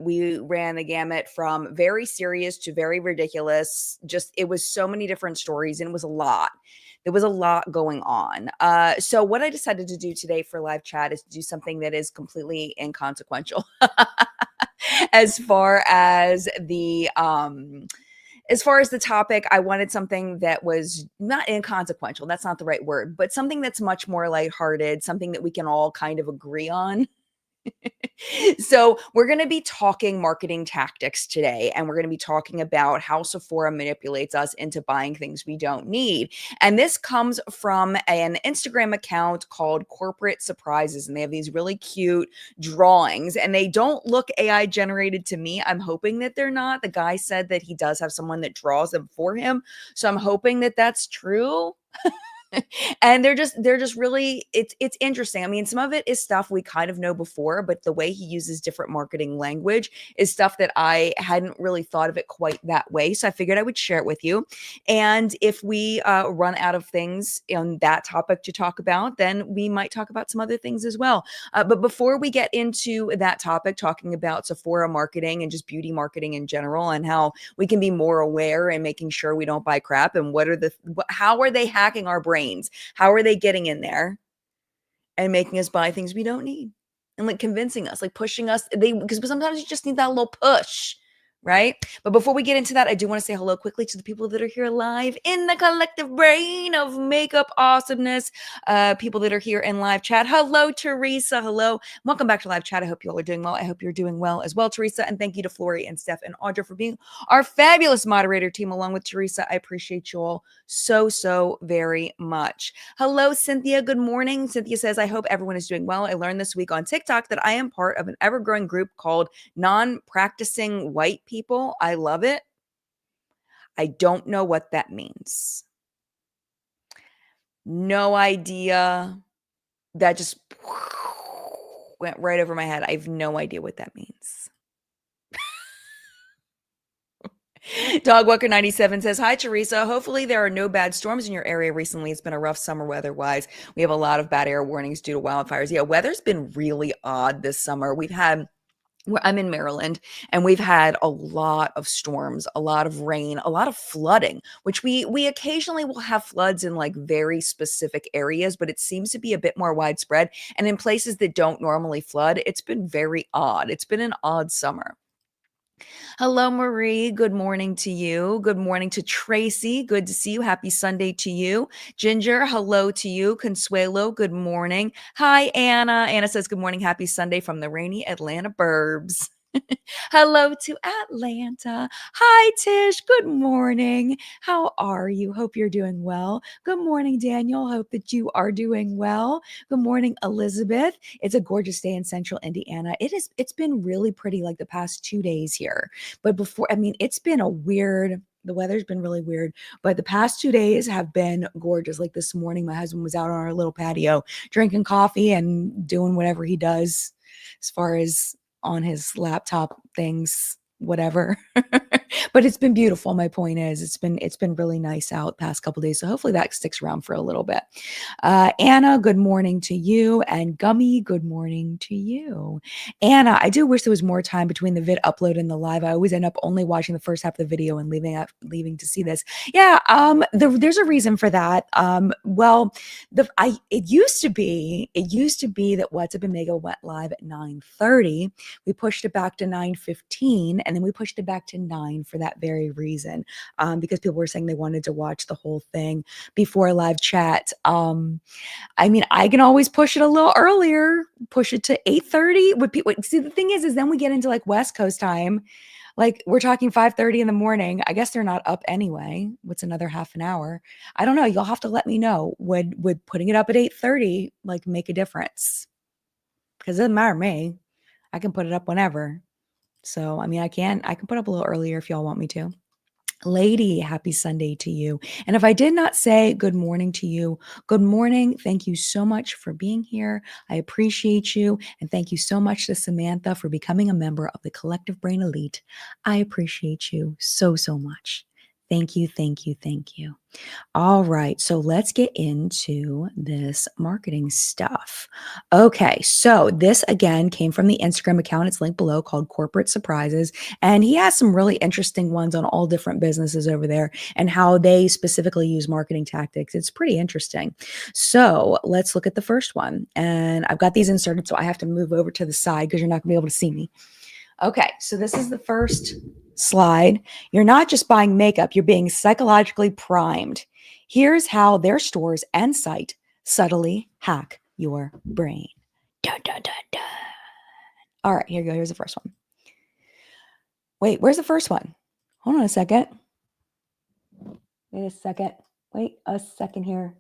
We ran the gamut from very serious to very ridiculous. Just it was so many different stories and it was a lot. There was a lot going on. So what I decided to do today for live chat is to do something that is completely inconsequential. As far as the topic, I wanted something that was not inconsequential. That's not the right word, but something that's much more lighthearted, something that we can all kind of agree on. So, we're going to be talking marketing tactics today, and we're going to be talking about how Sephora manipulates us into buying things we don't need. And this comes from an Instagram account called Corporate Surprises, and they have these really cute drawings, and they don't look AI generated to me. I'm hoping that they're not. The guy said that he does have someone that draws them for him, so I'm hoping that that's true. And they're just really it's interesting. I mean, some of it is stuff we kind of know before, but the way he uses different marketing language is stuff that I hadn't really thought of it quite that way. So I figured I would share it with you. And if we run out of things on that topic to talk about, then we might talk about some other things as well. But before we get into that topic, talking about Sephora marketing and just beauty marketing in general, and how we can be more aware and making sure we don't buy crap, and how are they hacking our brains? How are they getting in there and making us buy things we don't need, and like convincing us, like pushing us? Because sometimes you just need that little push, right? But before we get into that, I do want to say hello quickly to the people that are here live in the collective brain of makeup awesomeness. People that are here in live chat. Hello, Teresa. Hello. Welcome back to live chat. I hope you all are doing well. I hope you're doing well as well, Teresa. And thank you to Flory and Steph and Audra for being our fabulous moderator team along with Teresa. I appreciate you all so very much. Hello, Cynthia. Good morning. Cynthia says, I hope everyone is doing well. I learned this week on TikTok that I am part of an ever-growing group called Non-Practicing White People. I love it. I don't know what that means. No idea. That just went right over my head. I have no idea what that means. Dogwalker97 says, hi, Teresa. Hopefully there are no bad storms in your area recently. It's been a rough summer weather-wise. We have a lot of bad air warnings due to wildfires. Yeah, weather's been really odd this summer. I'm in Maryland, and we've had a lot of storms, a lot of rain, a lot of flooding, which we occasionally will have floods in like very specific areas, but it seems to be a bit more widespread. And in places that don't normally flood, it's been very odd. It's been an odd summer. Hello, Marie. Good morning to you. Good morning to Tracy. Good to see you. Happy Sunday to you. Ginger, hello to you. Consuelo, good morning. Hi, Anna. Anna says, good morning. Happy Sunday from the rainy Atlanta burbs. Hello to Atlanta. Hi, Tish. Good morning. How are you? Hope you're doing well. Good morning, Daniel. Hope that you are doing well. Good morning, Elizabeth. It's a gorgeous day in central Indiana. It's been really pretty like the past 2 days here. But it's been the weather's been really weird, but the past 2 days have been gorgeous. Like this morning, my husband was out on our little patio drinking coffee and doing whatever he does as far as on his laptop things, whatever. But it's been beautiful. My point is it's been really nice out past couple days. So hopefully that sticks around for a little bit. Anna, good morning to you. And Gummy, good morning to you. Anna, I do wish there was more time between the vid upload and the live. I always end up only watching the first half of the video and leaving to see this. Yeah, there's a reason for that. It used to be that What's Up and Mega went live at 9:30. We pushed it back to 9:15, and then we pushed it back to 9 for that very reason, because people were saying they wanted to watch the whole thing before live chat. I mean, I can always push it a little earlier, push it to 8:30. See, the thing is then we get into like West Coast time. Like we're talking 5:30 in the morning. I guess they're not up anyway. What's another half an hour? I don't know. You'll have to let me know. Would putting it up at 8:30 like make a difference? Because it doesn't matter to me. I can put it up whenever. So, I mean, I can put up a little earlier if y'all want me to. Lady, happy Sunday to you. And if I did not say good morning to you, good morning. Thank you so much for being here. I appreciate you. And thank you so much to Samantha for becoming a member of the Collective Brain Elite. I appreciate you so much. Thank you, thank you, thank you. All right, so let's get into this marketing stuff. Okay, so this again came from the Instagram account. It's linked below called Corporate Surprises. And he has some really interesting ones on all different businesses over there and how they specifically use marketing tactics. It's pretty interesting. So let's look at the first one. And I've got these inserted, so I have to move over to the side because you're not going to be able to see me. Okay, so this is the first slide. You're not just buying makeup, you're being psychologically primed. Here's how their stores and site subtly hack your brain. Dun, dun, dun, dun. All right, here you go. Here's the first one. Wait, where's the first one? Hold on a second. Wait a second. Wait a second here.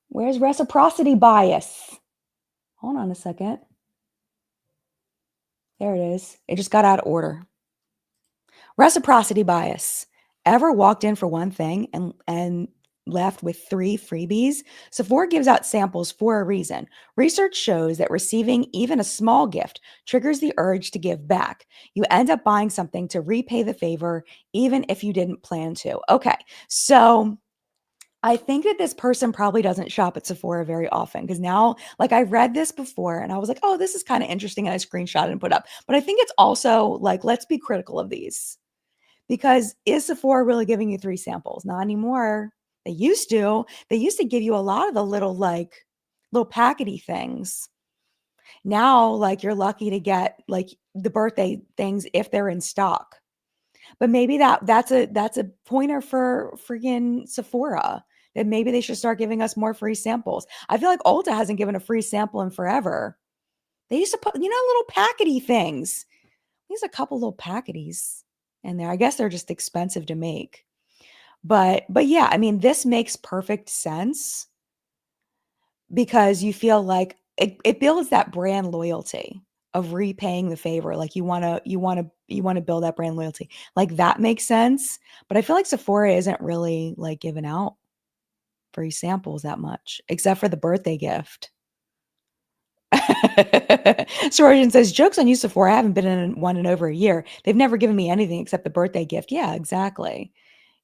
Where's reciprocity bias? Hold on a second. There it is. It just got out of order. Reciprocity bias. Ever walked in for one thing and left with 3 freebies? Sephora gives out samples for a reason. Research shows that receiving even a small gift triggers the urge to give back. You end up buying something to repay the favor, even if you didn't plan to. Okay, so I think that this person probably doesn't shop at Sephora very often because now, like, I read this before and I was like, oh, this is kind of interesting. And I screenshot and put up. But I think it's also like, let's be critical of these. Because is Sephora really giving you 3 samples? Not anymore. They used to. They used to give you a lot of the little little packety things. Now, like you're lucky to get like the birthday things if they're in stock. But maybe that's a pointer for freaking Sephora. That maybe they should start giving us more free samples. I feel like Ulta hasn't given a free sample in forever. They used to put, little packety things. There's a couple little packeties in there. I guess they're just expensive to make. But yeah, I mean, this makes perfect sense because you feel like it builds that brand loyalty of repaying the favor. Like you want to build that brand loyalty. Like that makes sense. But I feel like Sephora isn't really like giving out free samples that much, except for the birthday gift. Sororian says, jokes on you, Sephora. I haven't been in one in over a year. They've never given me anything except the birthday gift. Yeah, exactly.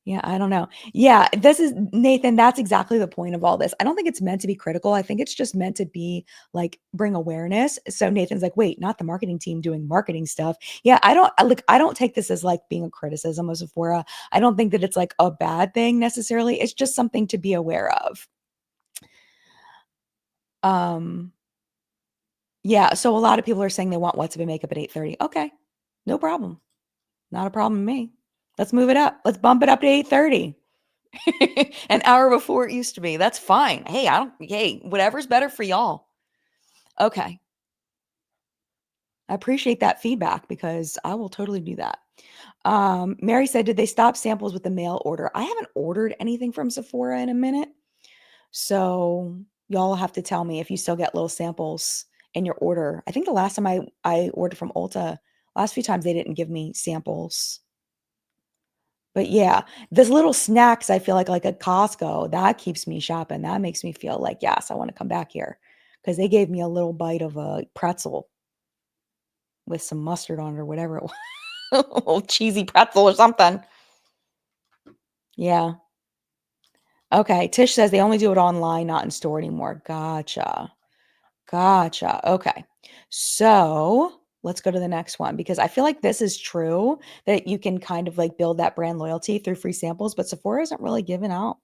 Yeah, I don't know. Yeah, this is Nathan. That's exactly the point of all this. I don't think it's meant to be critical. I think it's just meant to be like bring awareness. So Nathan's like, wait, not the marketing team doing marketing stuff. Yeah, I don't take this as like being a criticism of Sephora. I don't think that it's like a bad thing necessarily. It's just something to be aware of. Um, yeah, so a lot of people are saying they want What's Up in Makeup at 8:30. Okay, no problem. Not a problem to me. Let's move it up. Let's bump it up to 8:30. An hour before it used to be. That's fine. Hey, whatever's better for y'all. Okay. I appreciate that feedback because I will totally do that. Mary said, did they stop samples with the mail order? I haven't ordered anything from Sephora in a minute. So y'all have to tell me if you still get little samples in your order. I think the last time I ordered from Ulta, last few times they didn't give me samples. But yeah, this little snacks, I feel like at Costco, that keeps me shopping. That makes me feel like, yes, I want to come back here because they gave me a little bite of a pretzel with some mustard on it or whatever it was. A little cheesy pretzel or something. Yeah. Okay. Tish says they only do it online, not in store anymore. Gotcha. Gotcha. Okay. So let's go to the next one because I feel like this is true that you can kind of like build that brand loyalty through free samples, but Sephora isn't really giving out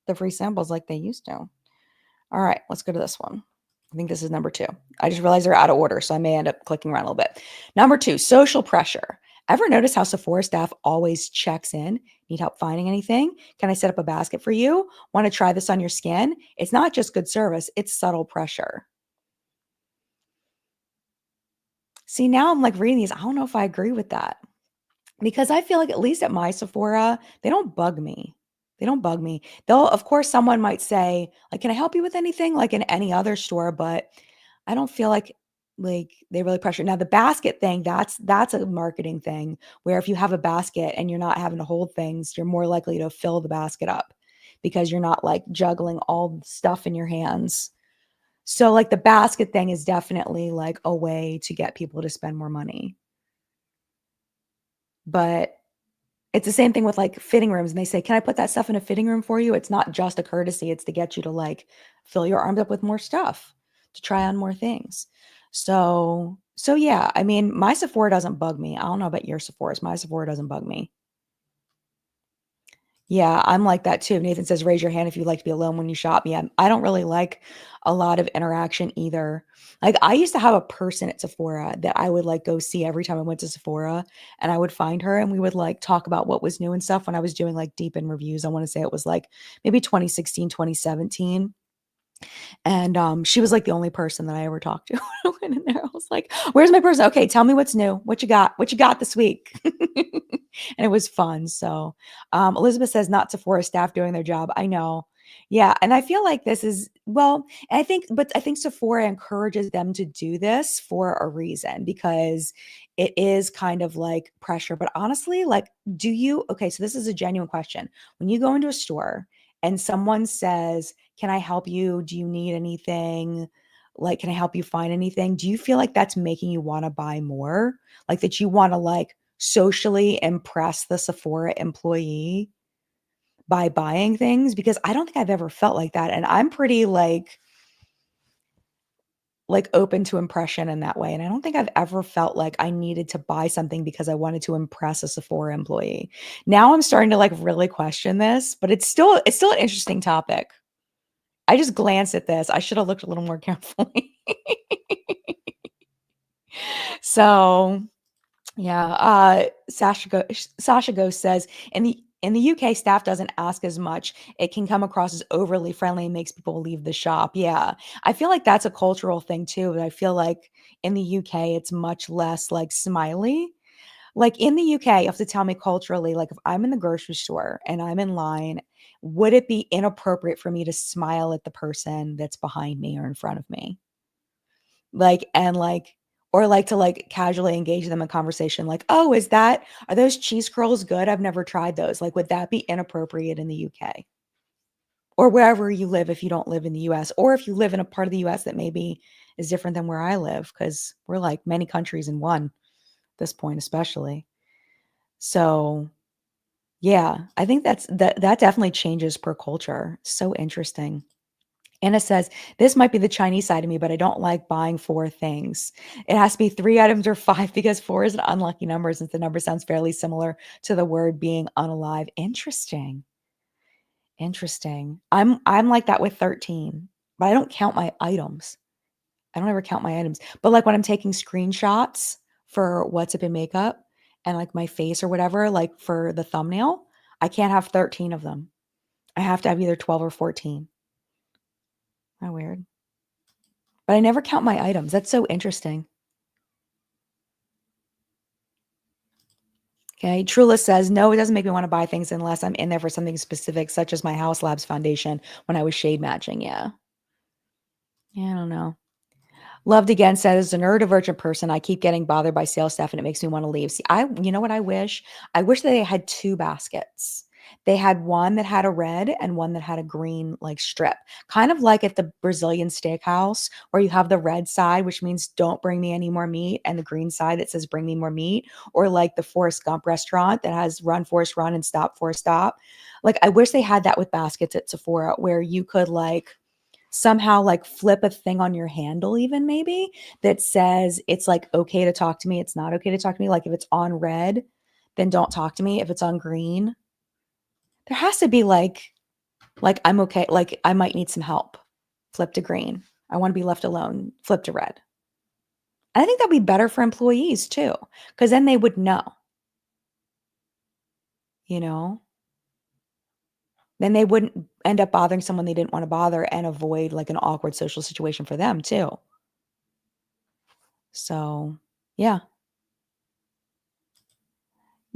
the free samples like they used to. All right, let's go to this one. I think this is number 2. I just realized they're out of order, so I may end up clicking around a little bit. Number 2, social pressure. Ever notice how Sephora staff always checks in? Need help finding anything? Can I set up a basket for you? Want to try this on your skin? It's not just good service, it's subtle pressure. See, now I'm like reading these. I don't know if I agree with that because I feel like at least at my Sephora, they don't bug me. They don't bug me. They'll, of course, someone might say, like, can I help you with anything? Like in any other store, but I don't feel like they really pressure. Now the basket thing, that's a marketing thing where if you have a basket and you're not having to hold things, you're more likely to fill the basket up because you're not like juggling all the stuff in your hands. So like the basket thing is definitely like a way to get people to spend more money. But It's the same thing with like fitting rooms. And they say, can I put that stuff in a fitting room for you? It's not just a courtesy. It's to get you to like fill your arms up with more stuff, to try on more things. So yeah, I mean, my Sephora doesn't bug me. I don't know about your Sephora's. My Sephora doesn't bug me. Yeah, I'm like that too. Nathan says, raise your hand if you'd like to be alone when you shop. Yeah, I don't really like a lot of interaction either. Like I used to have a person at Sephora that I would like go see every time I went to Sephora, and I would find her and we would like talk about what was new and stuff when I was doing like deep in reviews. I want to say it was like maybe 2016, 2017. And she was like the only person that I ever talked to. When I went in there, I was like, "Where's my person? Okay, tell me what's new. What you got? What you got this week?" And it was fun. So, Elizabeth says, "Not Sephora staff doing their job." I know. Yeah, and I feel like this is well, but I think Sephora encourages them to do this for a reason because it is kind of like pressure. But honestly, like, do you? Okay, so this is a genuine question. When you go into a store and someone says, can I help you? Do you need anything? Like, can I help you find anything? Do you feel like that's making you want to buy more? Like that you want to like socially impress the Sephora employee by buying things? Because I don't think I've ever felt like that. And I'm pretty like open to impression in that way. And I don't think I've ever felt like I needed to buy something because I wanted to impress a Sephora employee. Now I'm starting to like really question this, but it's still an interesting topic. I just glanced at this. I should have looked a little more carefully. So, yeah, Sasha Ghost says, "In the UK, staff doesn't ask as much. It can come across as overly friendly and makes people leave the shop." Yeah, I feel like that's a cultural thing too, but I feel like in the UK, it's much less, like, smiley. Like, in the UK, you have to tell me culturally, like, if I'm in the grocery store and I'm in line, would it be inappropriate for me to smile at the person that's behind me or in front of me? Like, and like or like to like casually engage them in conversation like, "Oh, are those cheese curls good? I've never tried those." Like, would that be inappropriate in the UK? Or wherever you live if you don't live in the US, or if you live in a part of the US that maybe is different than where I live, because 'cause we're like many countries in one, at this point especially. So, yeah, I think that definitely changes per culture. So interesting. Anna says, "This might be the Chinese side of me, but I don't like buying 4 things. It has to be 3 items or 5 because 4 is an unlucky number since the number sounds fairly similar to the word being unalive." Interesting. Interesting. I'm like that with 13, but I don't count my items. I don't ever count my items. But, like, when I'm taking screenshots for what's up in makeup and, like, my face or whatever, like, for the thumbnail, I can't have 13 of them. I have to have either 12 or 14. Isn't that weird? But I never count my items. That's so interesting. Okay. Trula says, no, it doesn't make me want to buy things unless I'm in there for something specific, such as my House Labs foundation when I was shade matching. Yeah. Yeah, I don't know. Loved Again says, as a neurodivergent person, I keep getting bothered by sales staff and it makes me want to leave. See, you know what I wish? I wish that they had 2 baskets. They had one that had a red and one that had a green like strip, kind of like at the Brazilian steakhouse where you have the red side, which means don't bring me any more meat, and the green side that says bring me more meat, or like the Forrest Gump restaurant that has run Forrest run and stop Forrest stop. Like I wish they had that with baskets at Sephora where you could like somehow like flip a thing on your handle even maybe that says it's like okay to talk to me, it's not okay to talk to me. Like if it's on red, then don't talk to me. If it's on green, there has to be like I'm okay, like I might need some help. Flip to green. I want to be left alone. Flip to red. And I think that'd be better for employees too, because then they would know, you know, then they wouldn't end up bothering someone they didn't want to bother and avoid like an awkward social situation for them too. So, yeah.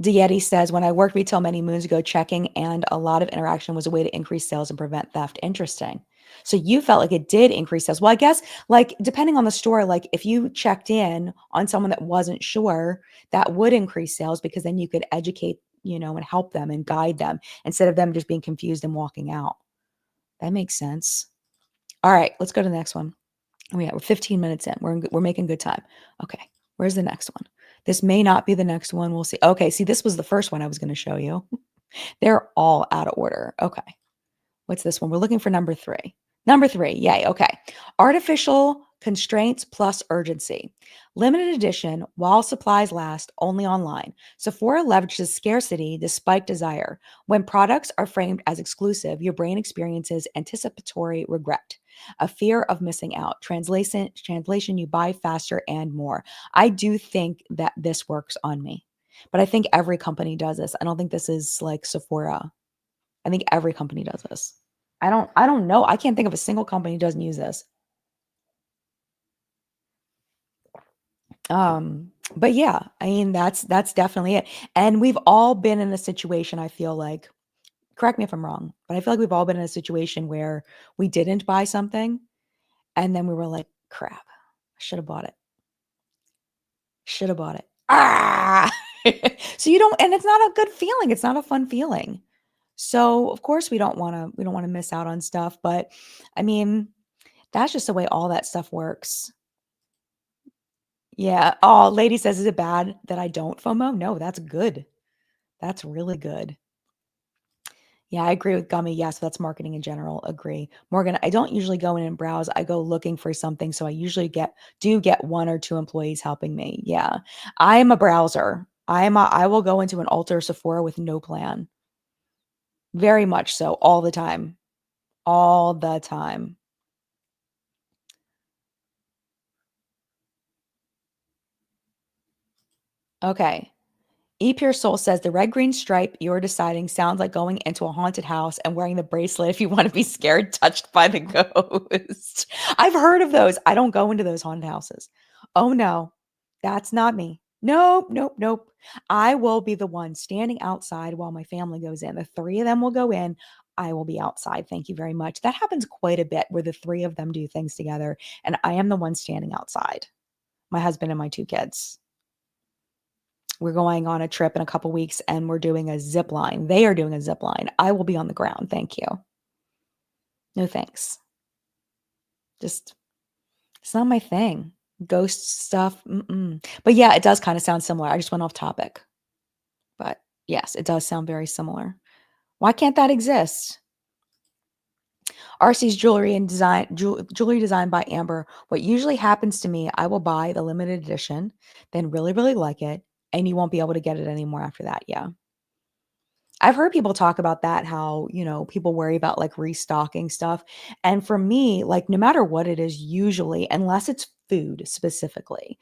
Dieti says, when I worked retail many moons ago, checking and a lot of interaction was a way to increase sales and prevent theft. Interesting. So you felt like it did increase sales. Well, I guess like depending on the store, like if you checked in on someone that wasn't sure, that would increase sales because then you could educate, and help them and guide them instead of them just being confused and walking out. That makes sense. All right, let's go to the next one. We're 15 minutes in. We're making good time. Okay, where's the next one? This may not be the next one. We'll see. Okay, see, this was the first one I was going to show you. They're all out of order. Okay. What's this one? We're looking for number 3. Number 3. Yay. Okay. Artificial constraints plus urgency. Limited edition while supplies last, only online. Sephora leverages scarcity despite desire. When products are framed as exclusive, your brain experiences anticipatory regret, a fear of missing out. Translation, you buy faster and more. I do think that this works on me, but I think every company does this. I don't think this is like Sephora. I think every company does this. I don't know. I can't think of a single company who doesn't use this. But yeah, I mean that's definitely it. And we've all been in a situation, I feel like, correct me if I'm wrong, but I feel like we've all been in a situation where we didn't buy something and then we were like, crap, I should have bought it. Should have bought it. Ah. So you don't, and it's not a good feeling. It's not a fun feeling. So of course we don't want to miss out on stuff, but I mean, that's just the way all that stuff works. Yeah. Oh, lady says, is it bad that I don't FOMO? No, that's good. That's really good. Yeah, I agree with Gummy. Yes, that's marketing in general. Agree. Morgan, I don't usually go in and browse. I go looking for something. So I usually get one or two employees helping me. Yeah. I'm a browser. I will go into an Ulta Sephora with no plan. Very much so. All the time. All the time. Okay. E Pure Soul says the red green stripe you're deciding sounds like going into a haunted house and wearing the bracelet if you want to be scared touched by the ghost. I've heard of those. I don't go into those haunted houses. Oh no, that's not me. Nope, nope, nope. I will be the one standing outside while my family goes in. The three of them will go in. I will be outside. Thank you very much. That happens quite a bit where the three of them do things together, and I am the one standing outside. My husband and my two kids. We're going on a trip in a couple weeks and we're doing a zip line. They are doing a zip line. I will be on the ground. Thank you. No thanks. Just, it's not my thing. Ghost stuff. Mm-mm. But yeah, it does kind of sound similar. I just went off topic. But yes, it does sound very similar. Why can't that exist? RC's jewelry designed by Amber. What usually happens to me, I will buy the limited edition, then really, really like it, and you won't be able to get it anymore after that. Yeah. I've heard people talk about that, how, people worry about like restocking stuff. And for me, like no matter what it is, usually, unless it's food specifically,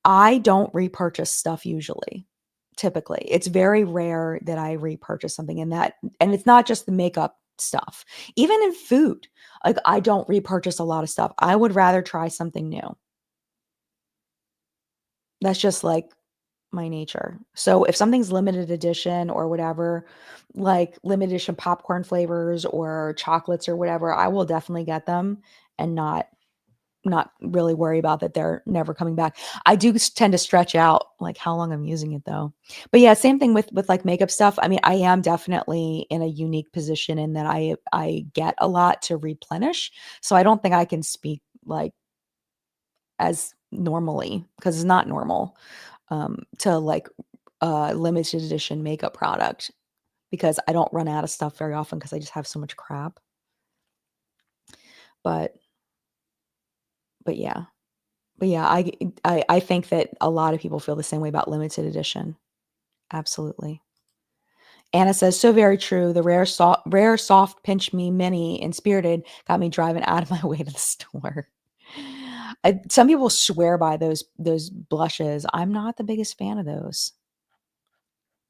I don't repurchase stuff usually. Typically, it's very rare that I repurchase something and it's not just the makeup stuff. Even in food, like I don't repurchase a lot of stuff. I would rather try something new. That's just like my nature. So if something's limited edition or whatever, like limited edition popcorn flavors or chocolates or whatever, I will definitely get them and not really worry about that they're never coming back. I do tend to stretch out like how long I'm using it though. But yeah, same thing with like makeup stuff. I mean, I am definitely in a unique position in that I get a lot to replenish. So I don't think I can speak like as normally because it's not normal to like limited edition makeup product because I don't run out of stuff very often because I just have so much crap. But but yeah. But yeah, I think that a lot of people feel the same way about limited edition. Absolutely. Anna says, so very true. The rare soft pinch me mini in Spirited got me driving out of my way to the store. Some people swear by those blushes. I'm not the biggest fan of those.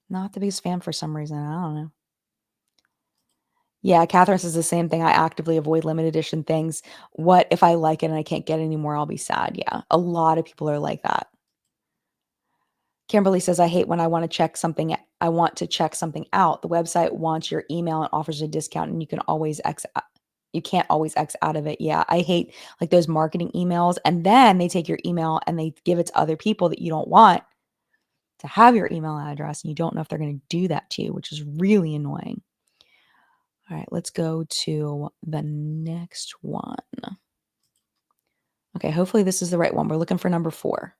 Not the biggest fan for some reason. I don't know. Yeah, Catherine says the same thing. I actively avoid limited edition things. What if I like it and I can't get it anymore? I'll be sad. Yeah, a lot of people are like that. Kimberly says, I hate when I want to check something. I want to check something out. The website wants your email and offers a discount, and you can't always X out of it. Yeah, I hate like those marketing emails, and then they take your email and they give it to other people that you don't want to have your email address, and you don't know if they're going to do that to you, which is really annoying. All right, let's go to the next one. Okay, hopefully this is the right one. We're looking for number 4.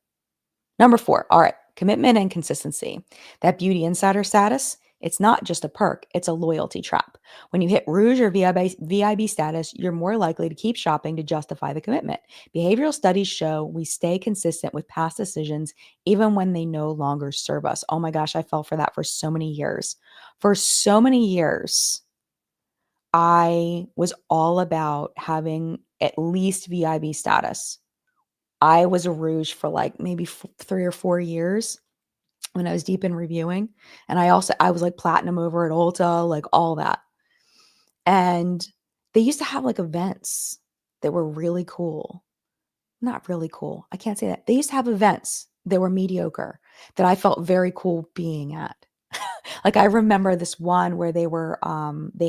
Number 4. All right. commitment and consistency. That beauty insider status, it's not just a perk, it's a loyalty trap. When you hit Rouge or VIB status, you're more likely to keep shopping to justify the commitment. Behavioral studies show we stay consistent with past decisions even when they no longer serve us. Oh my gosh, I fell for that for so many years. For so many years, I was all about having at least VIB status. I was a Rouge for like maybe 3 or 4 years when I was deep in reviewing. And I was like platinum over at Ulta, like all that. And they used to have like events that were really cool. Not really cool. I can't say that. They used to have events that were mediocre that I felt very cool being at. Like I remember this one where they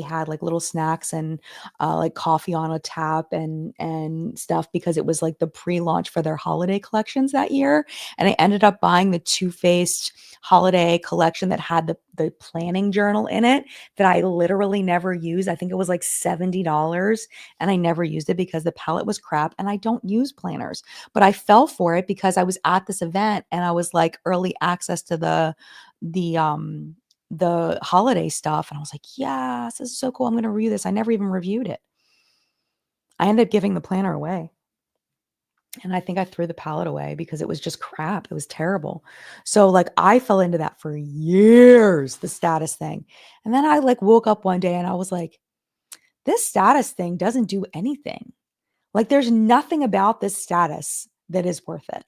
had like little snacks and like coffee on a tap and stuff because it was like the pre-launch for their holiday collections that year. And I ended up buying the Too Faced holiday collection that had the planning journal in it that I literally never used. I think it was like $70 and I never used it because the palette was crap and I don't use planners. But I fell for it because I was at this event and I was like early access to the holiday stuff. And I was like, yes, this is so cool. I'm going to review this. I never even reviewed it. I ended up giving the planner away. And I think I threw the palette away because it was just crap. It was terrible. So like I fell into that for years, the status thing. And then I like woke up one day and I was like, this status thing doesn't do anything. Like there's nothing about this status that is worth it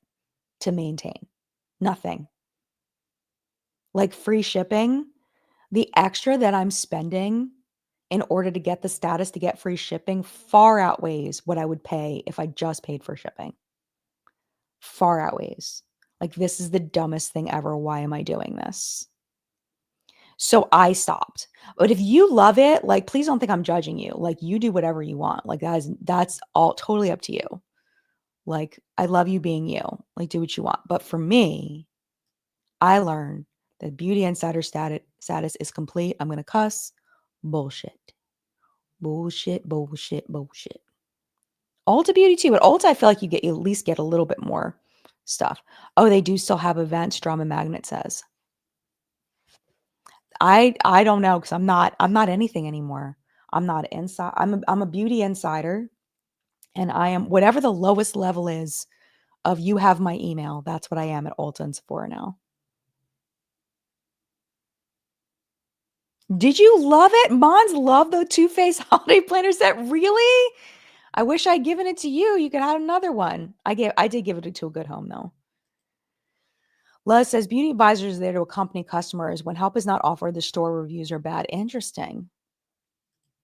to maintain. Nothing. Like free shipping, the extra that I'm spending in order to get the status to get free shipping far outweighs what I would pay if I just paid for shipping. Far outweighs. Like, this is the dumbest thing ever. Why am I doing this? So I stopped. But if you love it, like, please don't think I'm judging you. Like, you do whatever you want. Like, that's all totally up to you. Like, I love you being you. Like, do what you want. But for me, I learned that beauty insider status is complete. I'm going to cuss. Bullshit. Bullshit, bullshit, bullshit. Ulta Beauty too, but Ulta, I feel like you at least get a little bit more stuff. Oh, they do still have events, Drama Magnet says. I don't know because I'm not anything anymore. I'm not inside. I'm a beauty insider, and I am whatever the lowest level is of you have my email. That's what I am at Ulta and Sephora now. Did you love it? Mons love the Too Faced holiday planner set. Really? I wish I'd given it to you. You could have another one. I did give it to a good home though. Les says beauty advisors are there to accompany customers when help is not offered. The store reviews are bad. Interesting.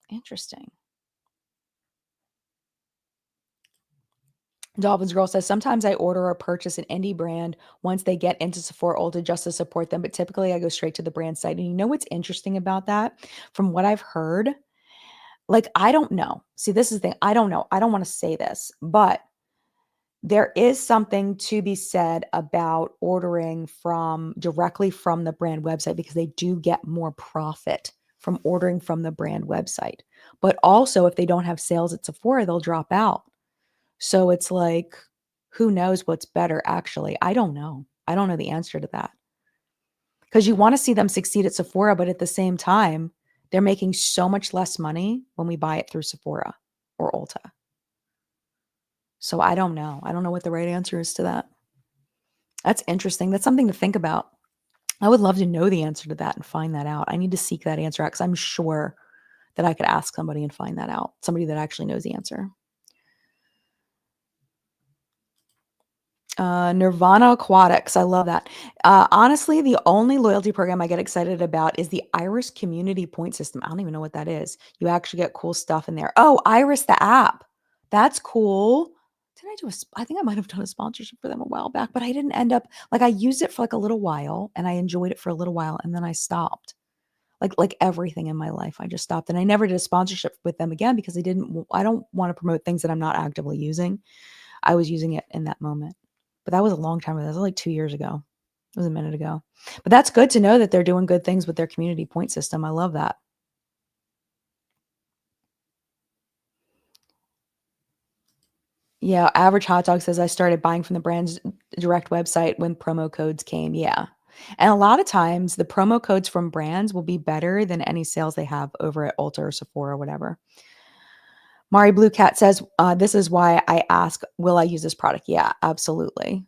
Interesting. Dolphins Girl says sometimes I order or purchase an indie brand once they get into Sephora Ulta just to support them, but typically I go straight to the brand site. And you know what's interesting about that? From what I've heard, like I don't know. See, this is the thing. I don't know. I don't want to say this, but there is something to be said about ordering from directly from the brand website because they do get more profit from ordering from the brand website. But also, if they don't have sales at Sephora, they'll drop out. So it's like, who knows what's better, actually? I don't know. I don't know the answer to that. Because you want to see them succeed at Sephora, but at the same time, they're making so much less money when we buy it through Sephora or Ulta. So I don't know. I don't know what the right answer is to that. That's interesting. That's something to think about. I would love to know the answer to that and find that out. I need to seek that answer out because I'm sure that I could ask somebody and find that out. Somebody that actually knows the answer. Nirvana Aquatics. I love that. Honestly, the only loyalty program I get excited about is the Iris Community Point System. I don't even know what that is. You actually get cool stuff in there. Oh, Iris, the app. That's cool. I think I might have done a sponsorship for them a while back, but I didn't end up, like I used it for like a little while and I enjoyed it for a little while and then I stopped. Like everything in my life, I just stopped and I never did a sponsorship with them again because I don't want to promote things that I'm not actively using. I was using it in that moment. But that was a long time ago. That was like 2 years ago. It was a minute ago. But that's good to know that they're doing good things with their community point system. I love that. Yeah, Average Hot Dog says I started buying from the brand's direct website when promo codes came. Yeah. And a lot of times the promo codes from brands will be better than any sales they have over at Ulta or Sephora or whatever. Mari Blue Cat says, this is why I ask, will I use this product? Yeah, absolutely.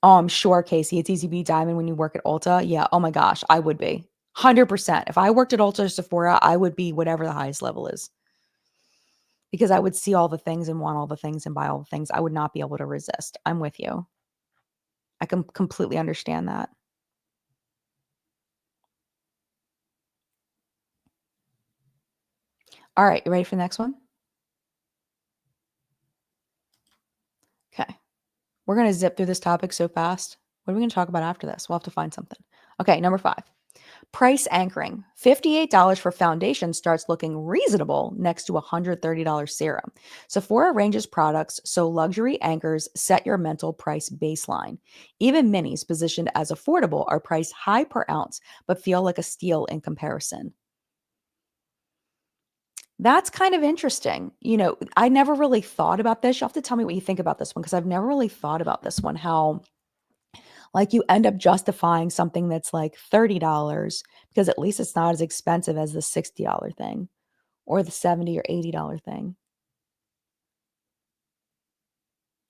Oh, I'm sure, Casey. It's easy to be diamond when you work at Ulta. Yeah. Oh my gosh, I would be 100%. If I worked at Ulta or Sephora, I would be whatever the highest level is because I would see all the things and want all the things and buy all the things. I would not be able to resist. I'm with you. I can completely understand that. All right. You ready for the next one? Okay. We're going to zip through this topic so fast. What are we going to talk about after this? We'll have to find something. Okay. Number 5. Price anchoring. $58 for foundation starts looking reasonable next to a $130 serum. Sephora ranges products so luxury anchors set your mental price baseline. Even minis positioned as affordable are priced high per ounce but feel like a steal in comparison. That's kind of interesting. I never really thought about this. You'll have to tell me what you think about this one because I've never really thought about this one. How like you end up justifying something that's like $30 because at least it's not as expensive as the $60 thing or the $70 or $80 thing.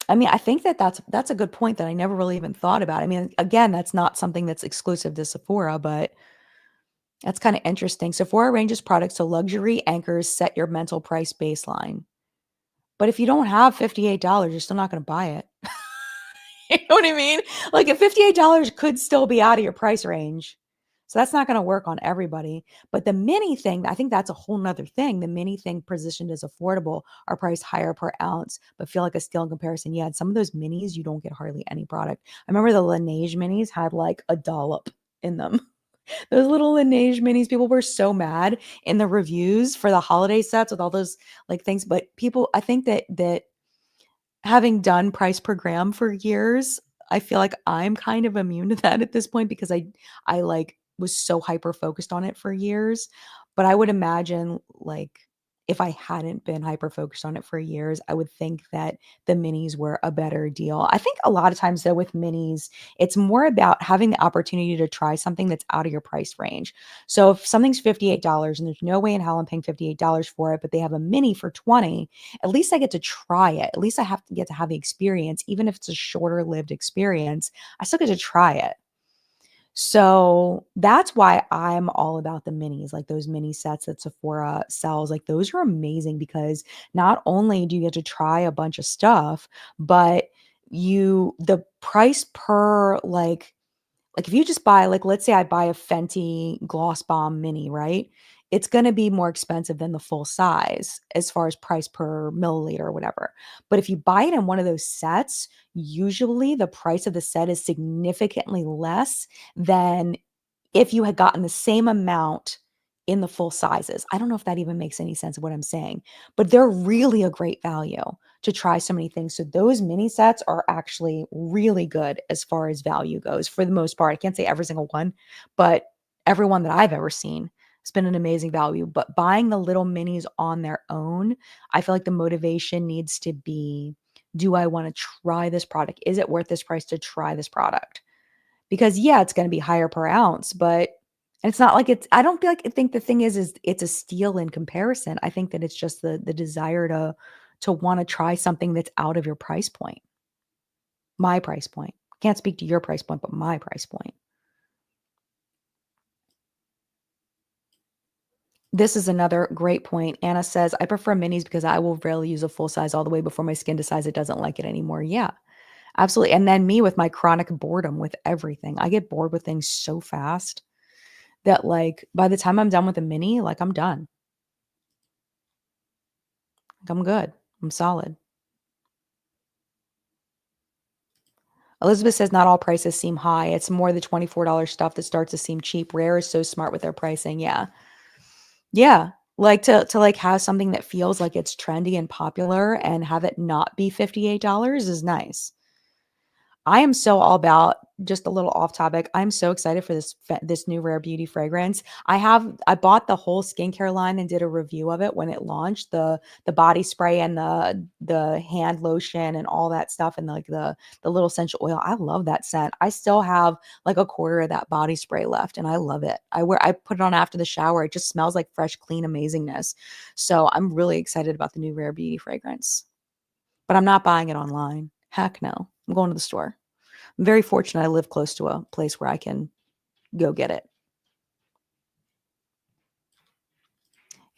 I mean, I think that that's a good point that I never really even thought about. I mean, again, that's not something that's exclusive to Sephora, but that's kind of interesting. Sephora ranges products so luxury anchors set your mental price baseline. But if you don't have $58, you're still not going to buy it. You know what I mean? Like at $58 could still be out of your price range. So that's not going to work on everybody. But the mini thing, I think that's a whole nother thing. The mini thing positioned as affordable are priced higher per ounce, but feel like a steal in comparison. Yeah, some of those minis, you don't get hardly any product. I remember the Laneige minis had like a dollop in them. Those little Laneige minis, people were so mad in the reviews for the holiday sets with all those like things. But people, I think that having done price per gram for years, I feel like I'm kind of immune to that at this point because I like was so hyper focused on it for years. But I would imagine like if I hadn't been hyper focused on it for years, I would think that the minis were a better deal. I think a lot of times though with minis, it's more about having the opportunity to try something that's out of your price range. So if something's $58 and there's no way in hell I'm paying $58 for it, but they have a mini for 20, at least I get to try it. At least I have to get to have the experience, even if it's a shorter lived experience, I still get to try it. So that's why I'm all about the minis, like those mini sets that Sephora sells. Like those are amazing because not only do you get to try a bunch of stuff, but the price per like if you just buy like let's say I buy a Fenty Gloss Bomb Mini, right? It's going to be more expensive than the full size as far as price per milliliter or whatever. But if you buy it in one of those sets, usually the price of the set is significantly less than if you had gotten the same amount in the full sizes. I don't know if that even makes any sense of what I'm saying, but they're really a great value to try so many things. So those mini sets are actually really good as far as value goes for the most part. I can't say every single one, but every one that I've ever seen has been an amazing value. But buying the little minis on their own, I feel like the motivation needs to be, do I want to try this product? Is it worth this price to try this product? Because yeah, it's gonna be higher per ounce, but it's not like it's I don't feel like I think the thing is it's a steal in comparison. I think that it's just the desire to wanna try something that's out of your price point, my price point. Can't speak to your price point, but my price point. This is another great point. Anna says, "I prefer minis because I will rarely use a full size all the way before my skin decides it doesn't like it anymore." Yeah, absolutely, and then me with my chronic boredom with everything. I get bored with things so fast that, like, by the time I'm done with a mini, like, I'm done. Like, I'm good. I'm solid. Elizabeth says, "Not all prices seem high. It's more the $24 stuff that starts to seem cheap. Rare is so smart with their pricing." Yeah. Yeah. Like, to, like, have something that feels like it's trendy and popular and have it not be $58 is nice. I am so all about, just a little off topic. I'm so excited for this new Rare Beauty fragrance. I bought the whole skincare line and did a review of it when it launched, the body spray and the hand lotion and all that stuff, and like the little essential oil. I love that scent. I still have like a quarter of that body spray left and I love it. I put it on after the shower. It just smells like fresh, clean amazingness. So I'm really excited about the new Rare Beauty fragrance. But I'm not buying it online. Heck no. I'm going to the store. I'm very fortunate I live close to a place where I can go get it.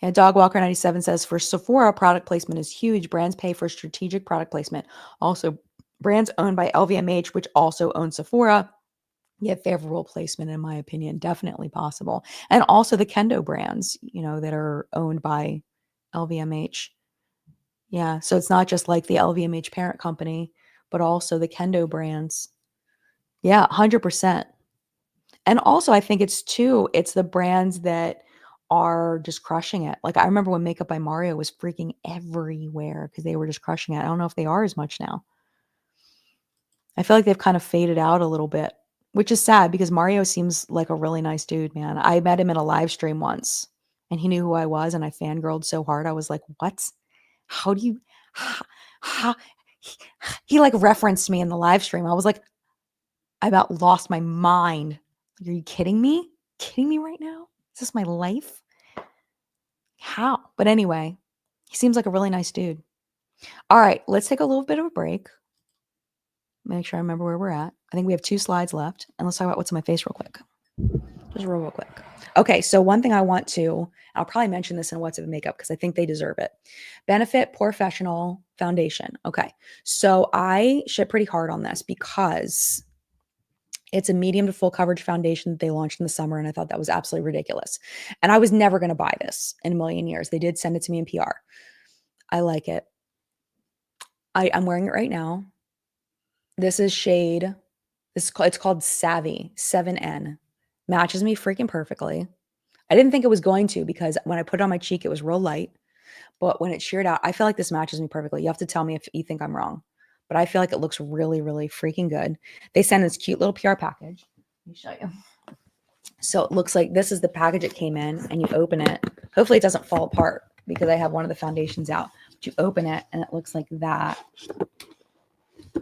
And Dogwalker97 says, for Sephora, product placement is huge. Brands pay for strategic product placement. Also, brands owned by LVMH, which also owns Sephora, get favorable placement, in my opinion. Definitely possible. And also the Kendo brands, that are owned by LVMH. Yeah, so it's not just like the LVMH parent company, but also the Kendo brands. Yeah, 100%. And also, I think it's the brands that are just crushing it. Like, I remember when Makeup by Mario was freaking everywhere because they were just crushing it. I don't know if they are as much now. I feel like they've kind of faded out a little bit, which is sad because Mario seems like a really nice dude, man. I met him in a live stream once and he knew who I was and I fangirled so hard. I was like, what? How do you, how, he like referenced me in the live stream. I was like, I about lost my mind. Are you kidding me? Kidding me right now? Is this my life? How? But anyway, he seems like a really nice dude. All right, let's take a little bit of a break. Make sure I remember where we're at. I think we have 2 slides left. And let's talk about what's on my face real quick. Just real quick. Okay, so one thing I want to, I'll probably mention this in What's Up Makeup because I think they deserve it. Benefit Professional Foundation. Okay, so I shit pretty hard on this because it's a medium to full coverage foundation that they launched in the summer, and I thought that was absolutely ridiculous. And I was never going to buy this in a million years. They did send it to me in PR. I like it. I'm wearing it right now. This is shade, it's called Savvy 7N. Matches me freaking perfectly. I didn't think it was going to because when I put it on my cheek, it was real light. But when it sheared out, I feel like this matches me perfectly. You have to tell me if you think I'm wrong. But I feel like it looks really, really freaking good. They send this cute little PR package. Let me show you. So it looks like this is the package it came in, and you open it. Hopefully it doesn't fall apart because I have one of the foundations out. But you open it and it looks like that.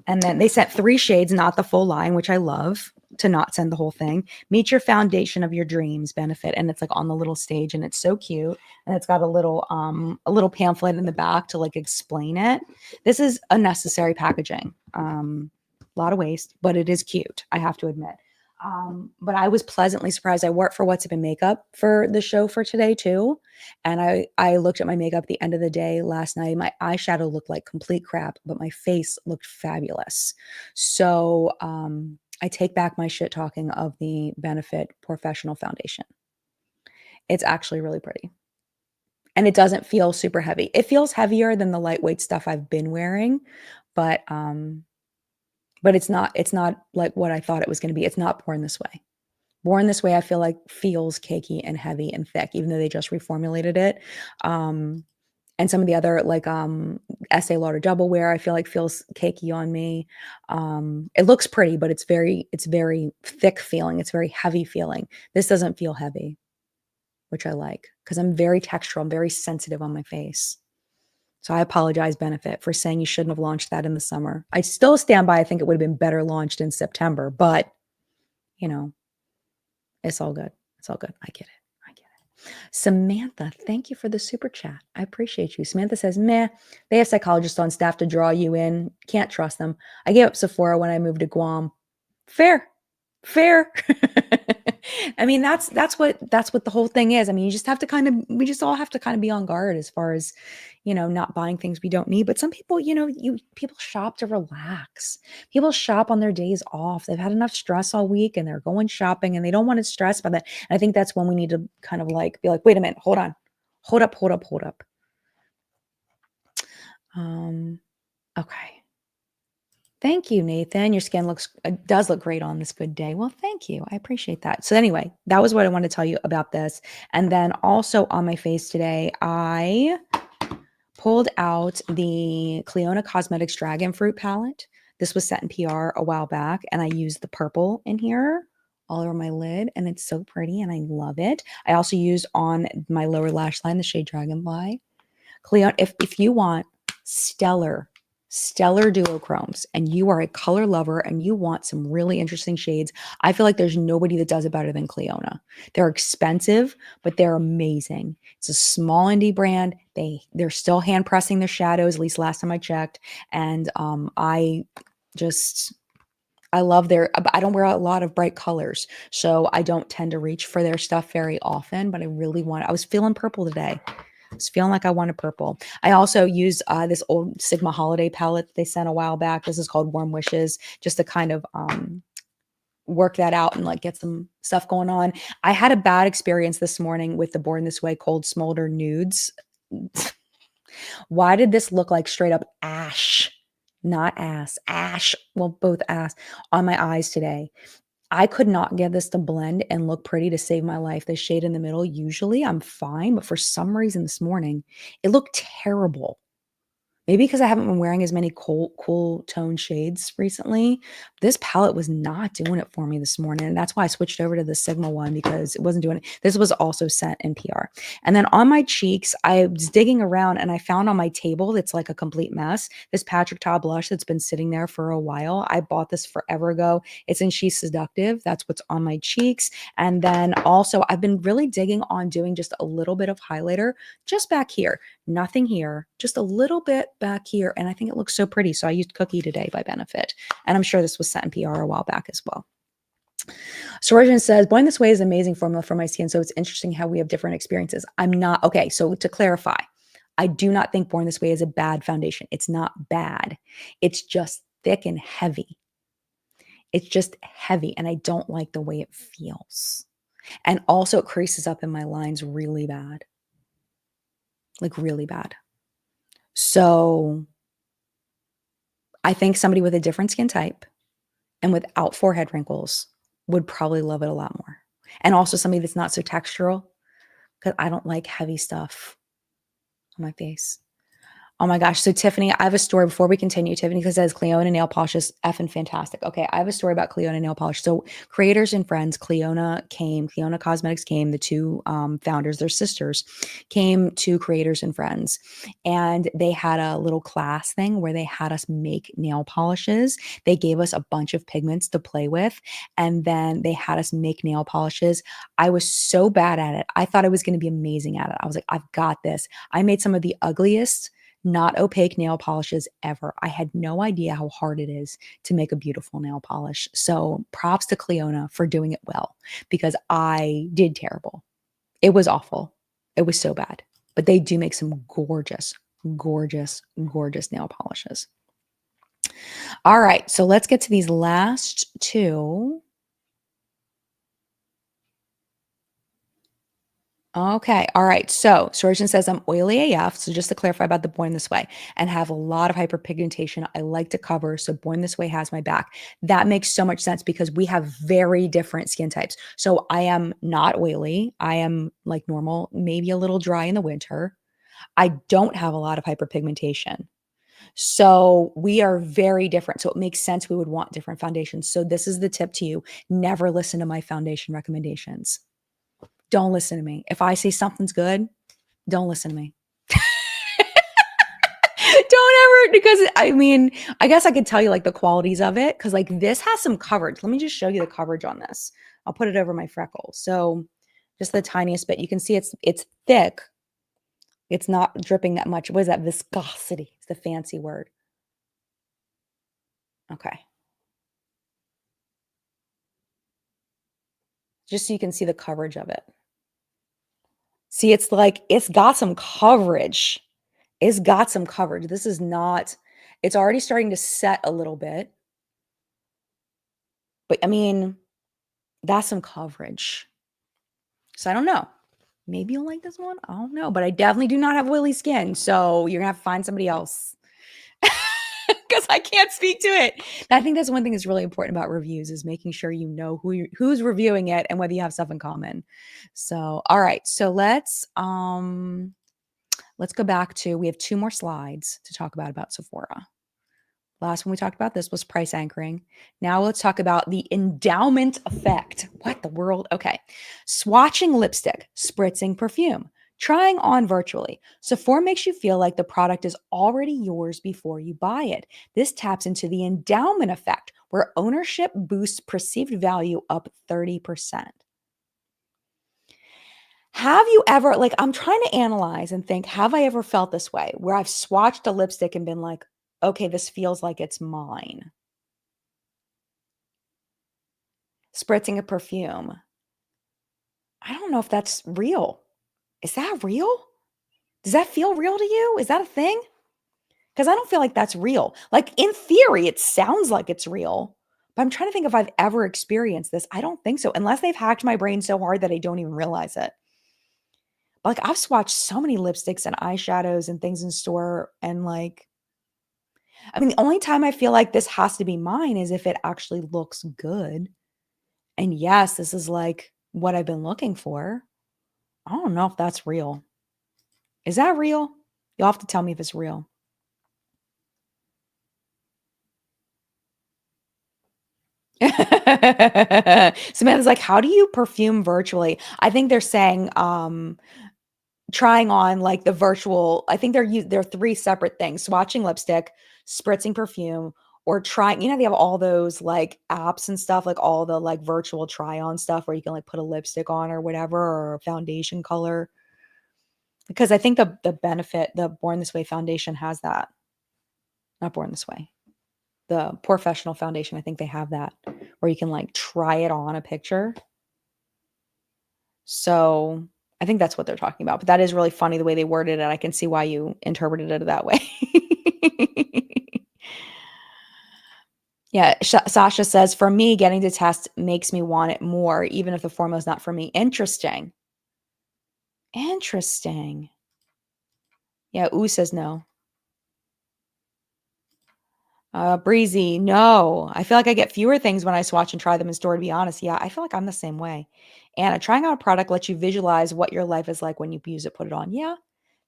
And then they sent 3 shades, not the full line, which I love, to not send the whole thing. Meet your foundation of your dreams benefit. And it's like on the little stage and it's so cute. And it's got a little pamphlet in the back to like explain it. This is unnecessary packaging. A lot of waste, but it is cute, I have to admit. But I was pleasantly surprised. I wore it for What's Up in Makeup for the show for today too. And I looked at my makeup at the end of the day last night. My eyeshadow looked like complete crap, but my face looked fabulous. So I take back my shit talking of the Benefit Professional Foundation. It's actually really pretty. And it doesn't feel super heavy. It feels heavier than the lightweight stuff I've been wearing, but it's not like what I thought it was going to be. It's not Born This Way. Born This Way, I feel like feels cakey and heavy and thick, even though they just reformulated it. And some of the other like Estee Lauder Double Wear, I feel like feels cakey on me. It looks pretty, but it's very thick feeling. It's very heavy feeling. This doesn't feel heavy, which I like because I'm very textural. I'm very sensitive on my face. So I apologize, Benefit, for saying you shouldn't have launched that in the summer. I still stand by. I think it would have been better launched in September, but it's all good. It's all good. I get it. Samantha, thank you for the super chat. I appreciate you. Samantha says, meh, they have psychologists on staff to draw you in. Can't trust them. I gave up Sephora when I moved to Guam. Fair. I mean, that's what the whole thing is. I mean, we just all have to kind of be on guard as far as, not buying things we don't need. But some people, people shop to relax. People shop on their days off. They've had enough stress all week and they're going shopping and they don't want to stress by that. And I think that's when we need to kind of like be like, wait a minute, hold on. Hold up. Okay. Thank you, Nathan. Your skin does look great on this good day. Well, thank you. I appreciate that. So anyway, that was what I wanted to tell you about this. And then also on my face today, I pulled out the Cleona Cosmetics Dragon Fruit palette. This was set in PR a while back, and I used the purple in here all over my lid, and it's so pretty, and I love it. I also used on my lower lash line the shade Dragonfly. Cleo, if you want stellar, stellar duochromes and you are a color lover and you want some really interesting shades, I feel like there's nobody that does it better than Cleona. They're expensive, but they're amazing. It's a small indie brand. They're still hand pressing their shadows, at least last time I checked. And I love I don't wear a lot of bright colors, so I don't tend to reach for their stuff very often, but I was feeling purple today. I was feeling like I wanted purple. I also used this old Sigma holiday palette that they sent a while back. This is called Warm Wishes, just to kind of work that out and like get some stuff going on. I had a bad experience this morning with the Born This Way Cold Smolder Nudes. Why did this look like straight up ash? Not ass, ash. Well, both ass on my eyes today. I could not get this to blend and look pretty to save my life. The shade in the middle, usually I'm fine, but for some reason this morning, it looked terrible. Maybe because I haven't been wearing as many cool tone shades recently. This palette was not doing it for me this morning. And that's why I switched over to the Sigma one because it wasn't doing it. This was also sent in PR. And then on my cheeks, I was digging around and I found on my table that's like a complete mess, this Patrick Ta blush that's been sitting there for a while. I bought this forever ago. It's in She's Seductive. That's what's on my cheeks. And then also I've been really digging on doing just a little bit of highlighter just back here. Nothing here, just a little bit back here. And I think it looks so pretty. So I used Cookie today by Benefit. And I'm sure this was sent in PR a while back as well. Sorgen says, Born This Way is an amazing formula for my skin. So it's interesting how we have different experiences. I'm not, okay, so to clarify, I do not think Born This Way is a bad foundation. It's not bad. It's just thick and heavy. It's just heavy. And I don't like the way it feels. And also it creases up in my lines really bad. Like really bad. So I think somebody with a different skin type and without forehead wrinkles would probably love it a lot more. And also somebody that's not so textural, because I don't like heavy stuff on my face. Oh my gosh. So Tiffany, I have a story before we continue. Tiffany says Cleona nail polish is effing fantastic. Okay. I have a story about Cleona nail polish. So Creators and Friends, Cleona Cosmetics came, the two founders, their sisters, came to Creators and Friends. And they had a little class thing where they had us make nail polishes. They gave us a bunch of pigments to play with. And then they had us make nail polishes. I was so bad at it. I thought I was going to be amazing at it. I was like, I've got this. I made some of the ugliest, not opaque nail polishes ever. I had no idea how hard it is to make a beautiful nail polish. So props to Cleona for doing it well, because I did terrible. It was awful. It was so bad. But they do make some gorgeous, gorgeous, gorgeous nail polishes. All right. So let's get to these last two. Okay. All right. So Sorgen says I'm oily AF. So just to clarify about the Born This Way, and have a lot of hyperpigmentation. I like to cover. So Born This Way has my back. That makes so much sense because we have very different skin types. So I am not oily. I am like normal, maybe a little dry in the winter. I don't have a lot of hyperpigmentation. So we are very different. So it makes sense we would want different foundations. So this is the tip to you. Never listen to my foundation recommendations. Don't listen to me. If I say something's good, don't listen to me. Don't ever, because I mean, I guess I could tell you like the qualities of it, because like this has some coverage. Let me just show you the coverage on this. I'll put it over my freckles. So just the tiniest bit. You can see it's thick. It's not dripping that much. What is that? Viscosity. It's the fancy word. Okay. Just so you can see the coverage of it. See, it's like, it's got some coverage. It's got some coverage. This is not, it's already starting to set a little bit. But I mean, that's some coverage. So I don't know. Maybe you'll like this one. I don't know. But I definitely do not have oily skin. So you're going to have to find somebody else. Because I can't speak to it. I think that's one thing that's really important about reviews, is making sure you know who's reviewing it and whether you have stuff in common. So, all right. So let's go back to, we have two more slides to talk about Sephora. Last one we talked about this was price anchoring. Now let's talk about the endowment effect. What the world? Okay. Swatching lipstick, spritzing perfume, trying on virtually. Sephora makes you feel like the product is already yours before you buy it. This taps into the endowment effect, where ownership boosts perceived value up 30%. Have you ever, like, I'm trying to analyze and think, have I ever felt this way where I've swatched a lipstick and been like, okay, this feels like it's mine? Spritzing a perfume. I don't know if that's real. Is that real? Does that feel real to you? Is that a thing? Because I don't feel like that's real. Like, in theory, it sounds like it's real, but I'm trying to think if I've ever experienced this. I don't think so, unless they've hacked my brain so hard that I don't even realize it. Like, I've swatched so many lipsticks and eyeshadows and things in store, and like, I mean, the only time I feel like this has to be mine is if it actually looks good. And yes, this is like what I've been looking for. I don't know if that's real. Is that real? You'll have to tell me if it's real. Samantha's like, how do you perfume virtually? I think they're saying trying on like the virtual, I think they're three separate things: swatching lipstick, spritzing perfume, or trying, they have all those like apps and stuff, like all the like virtual try on stuff where you can like put a lipstick on or whatever, or a foundation color. Because I think the benefit, the Born This Way foundation has that. Not Born This Way. The Professional foundation, I think they have that where you can like try it on a picture. So I think that's what they're talking about. But that is really funny the way they worded it. I can see why you interpreted it that way. Yeah, Sasha says, for me, getting to test makes me want it more, even if the formula is not for me. Interesting. Interesting. Yeah, Ooh says no. Breezy, no. I feel like I get fewer things when I swatch and try them in store, to be honest. Yeah, I feel like I'm the same way. And trying out a product lets you visualize what your life is like when you use it, put it on. Yeah,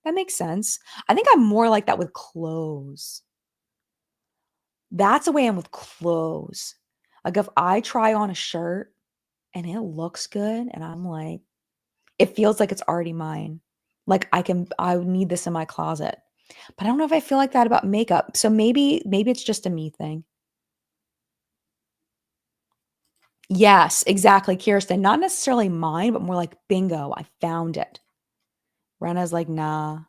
that makes sense. I think I'm more like that with clothes. That's the way I'm with clothes. Like if I try on a shirt and it looks good and I'm like, it feels like it's already mine. Like I need this in my closet. But I don't know if I feel like that about makeup. So maybe it's just a me thing. Yes, exactly, Kirsten. Not necessarily mine, but more like bingo, I found it. Rena's like, nah.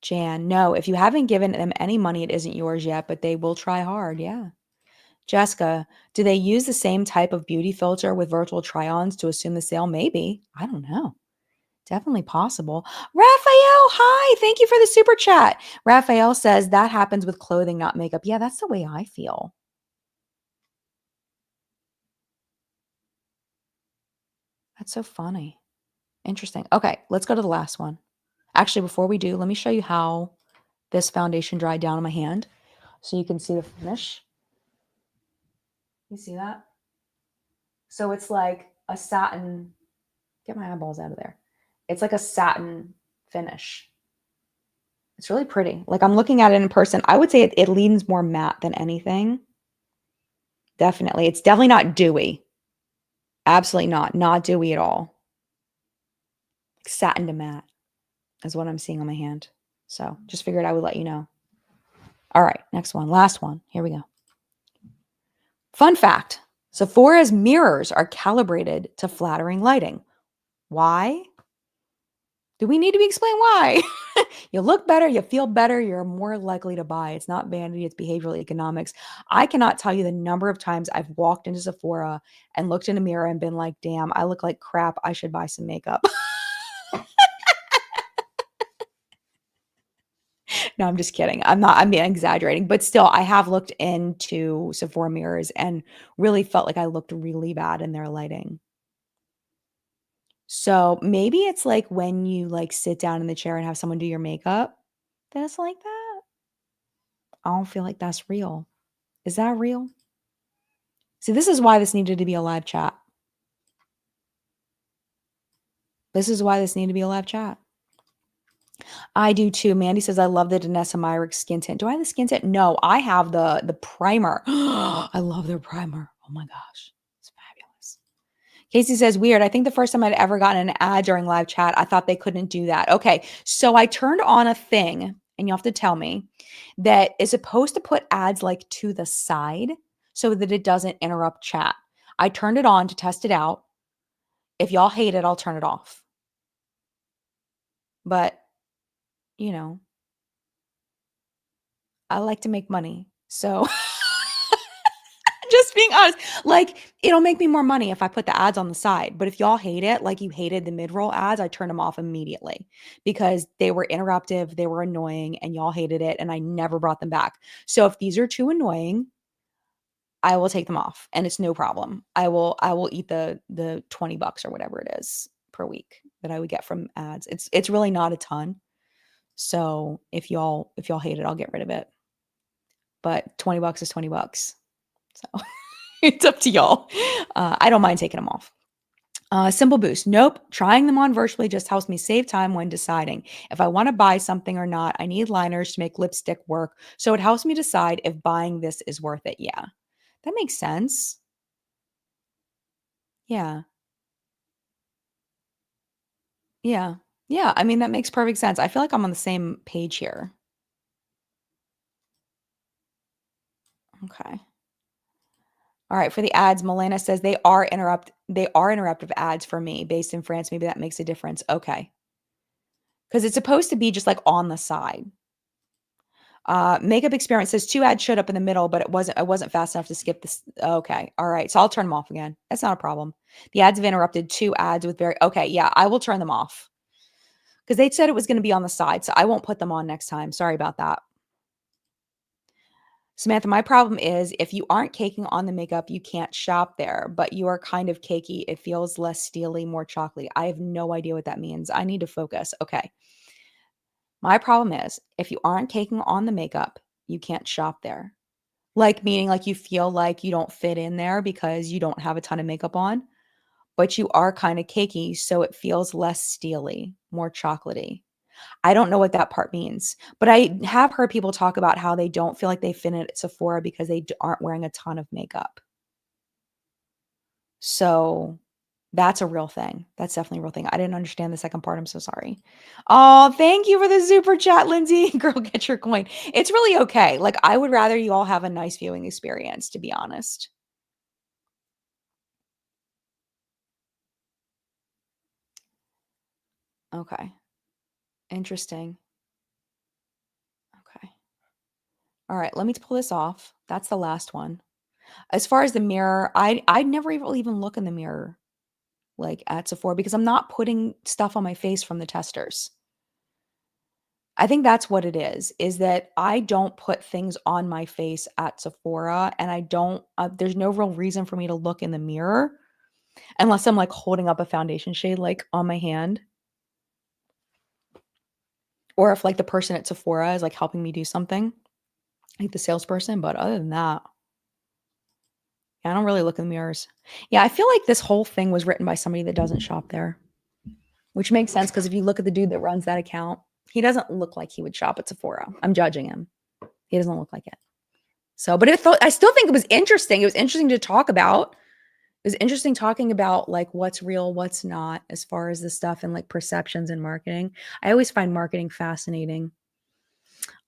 Jan, no, if you haven't given them any money, it isn't yours yet, but they will try hard. Yeah. Jessica, do they use the same type of beauty filter with virtual try-ons to assume the sale? Maybe. I don't know. Definitely possible. Raphael, hi. Thank you for the super chat. Raphael says that happens with clothing, not makeup. Yeah, that's the way I feel. That's so funny. Interesting. Okay, let's go to the last one. Actually, before we do, let me show you how this foundation dried down on my hand so you can see the finish. You see that? So it's like a satin, get my eyeballs out of there. It's like a satin finish. It's really pretty. Like I'm looking at it in person. I would say it leans more matte than anything. Definitely. It's definitely not dewy. Absolutely not. Not dewy at all. Satin to matte is what I'm seeing on my hand. So just figured I would let you know. All right, next one. Last one. Here we go. Fun fact: Sephora's mirrors are calibrated to flattering lighting. Why? Do we need to be explained why? You look better, you feel better, you're more likely to buy. It's not vanity, it's behavioral economics. I cannot tell you the number of times I've walked into Sephora and looked in a mirror and been like, damn, I look like crap. I should buy some makeup. No, I'm just kidding. I'm being exaggerating, but still, I have looked into Sephora mirrors and really felt like I looked really bad in their lighting. So maybe it's like when you like sit down in the chair and have someone do your makeup, then it's like that. I don't feel like that's real. Is that real? See, this is why this needed to be a live chat. This is why this needed to be a live chat. I do too. Mandy says, I love the Danessa Myrick skin tint. Do I have the skin tint? No, I have the primer. I love their primer. Oh my gosh. It's fabulous. Casey says, weird. I think the first time I'd ever gotten an ad during live chat, I thought they couldn't do that. Okay. So I turned on a thing, and you have to tell me, that is supposed to put ads like to the side so that it doesn't interrupt chat. I turned it on to test it out. If y'all hate it, I'll turn it off. But, you know, I like to make money. So just being honest, like it'll make me more money if I put the ads on the side. But if y'all hate it, like you hated the mid-roll ads, I turned them off immediately because they were interruptive, they were annoying, and y'all hated it, and I never brought them back. So if these are too annoying, I will take them off and it's no problem. I will eat the $20 or whatever it is per week that I would get from ads. It's really not a ton. So if y'all hate it, I'll get rid of it. But $20 is $20. So it's up to y'all. I don't mind taking them off. Simple Boost. Nope. Trying them on virtually just helps me save time when deciding if I want to buy something or not. I need liners to make lipstick work. So it helps me decide if buying this is worth it. Yeah, that makes sense. Yeah. Yeah. Yeah. I mean, that makes perfect sense. I feel like I'm on the same page here. Okay. All right. For the ads, Milena says they are interruptive ads for me based in France. Maybe that makes a difference. Okay. Because it's supposed to be just like on the side. Makeup Experience says 2 ads showed up in the middle, but it wasn't fast enough to skip this. Okay. All right. So I'll turn them off again. That's not a problem. The ads have interrupted 2 ads with very okay. Yeah, I will turn them off. Because they said it was going to be on the side, so I won't put them on next time. Sorry about that. Samantha, my problem is if you aren't caking on the makeup, you can't shop there, but you are kind of cakey. It feels less steely, more chocolatey. I have no idea what that means. I need to focus. Okay. My problem is if you aren't caking on the makeup, you can't shop there. Like, meaning like you feel like you don't fit in there because you don't have a ton of makeup on, but you are kind of cakey. So it feels less steely, more chocolatey. I don't know what that part means, but I have heard people talk about how they don't feel like they fit in at Sephora because they aren't wearing a ton of makeup. So that's a real thing. That's definitely a real thing. I didn't understand the second part. I'm so sorry. Oh, thank you for the super chat, Lindsay. Girl, get your coin. It's really okay. Like, I would rather you all have a nice viewing experience, to be honest. Okay. Interesting. Okay. All right. Let me pull this off. That's the last one. As far as the mirror, I never even look in the mirror like at Sephora because I'm not putting stuff on my face from the testers. I think that's what it is that I don't put things on my face at Sephora and I don't there's no real reason for me to look in the mirror unless I'm like holding up a foundation shade like on my hand or if like the person at Sephora is like helping me do something, like the salesperson, but other than that, yeah, I don't really look in the mirrors. Yeah, I feel like this whole thing was written by somebody that doesn't shop there. Which makes sense because if you look at the dude that runs that account, he doesn't look like he would shop at Sephora. I'm judging him. He doesn't look like it. So, but I still think it was interesting. It was interesting to talk about. It was interesting talking about like what's real, what's not, as far as the stuff and like perceptions and marketing. I always find marketing fascinating.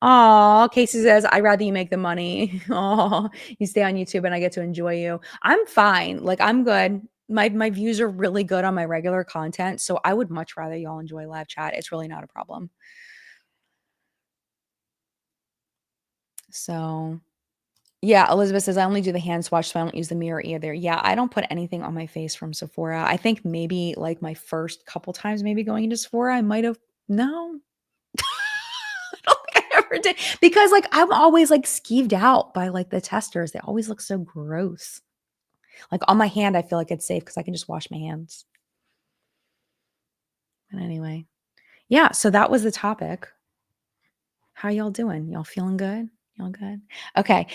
Oh, Casey says, I'd rather you make the money. Oh, you stay on YouTube and I get to enjoy you. I'm fine. Like I'm good. My views are really good on my regular content. So I would much rather y'all enjoy live chat. It's really not a problem. So yeah, Elizabeth says, I only do the hand swatch, so I don't use the mirror either. Yeah, I don't put anything on my face from Sephora. I think maybe like my first couple times, maybe going into Sephora, I might have, no, I don't think I ever did because like I'm always like skeeved out by like the testers. They always look so gross. Like on my hand, I feel like it's safe because I can just wash my hands. But anyway, yeah. So that was the topic. How y'all doing? Y'all feeling good? All good. Okay.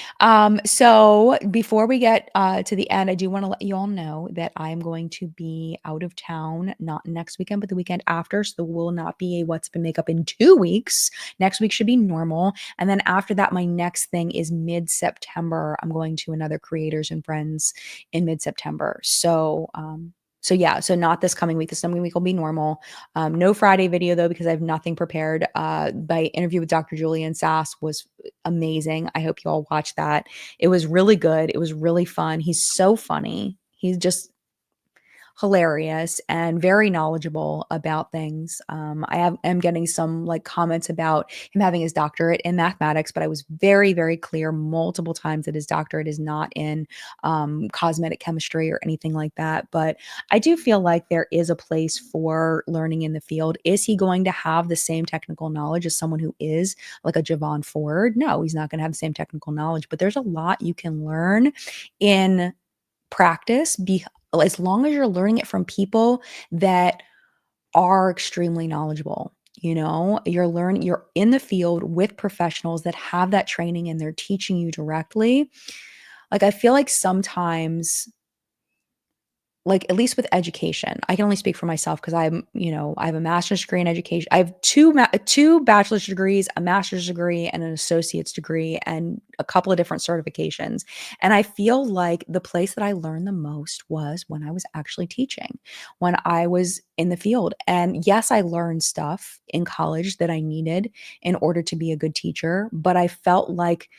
So before we get to the end, I do want to let you all know that I'm going to be out of town, not next weekend, but the weekend after. So there will not be a What's Been Makeup in 2 weeks. Next week should be normal. And then after that, my next thing is mid-September. I'm going to another Creators and Friends in mid-September. So yeah, so not this coming week. This coming week will be normal. No Friday video though, because I have nothing prepared. My interview with Dr. Julian Sass was amazing. I hope you all watch that. It was really good. It was really fun. He's so funny. He's just hilarious and very knowledgeable about things. Am getting some like comments about him having his doctorate in mathematics, but I was very, very clear multiple times that his doctorate is not in cosmetic chemistry or anything like that. But I do feel like there is a place for learning in the field. Is he going to have the same technical knowledge as someone who is like a Javon Ford? No, he's not going to have the same technical knowledge, but there's a lot you can learn in practice as long as you're learning it from people that are extremely knowledgeable. You're in the field with professionals that have that training and they're teaching you directly. Like I feel like sometimes, like at least with education, I can only speak for myself because I have a master's degree in education. I have two bachelor's degrees, a master's degree, and an associate's degree, and a couple of different certifications. And I feel like the place that I learned the most was when I was actually teaching, when I was in the field. And yes, I learned stuff in college that I needed in order to be a good teacher, but I felt like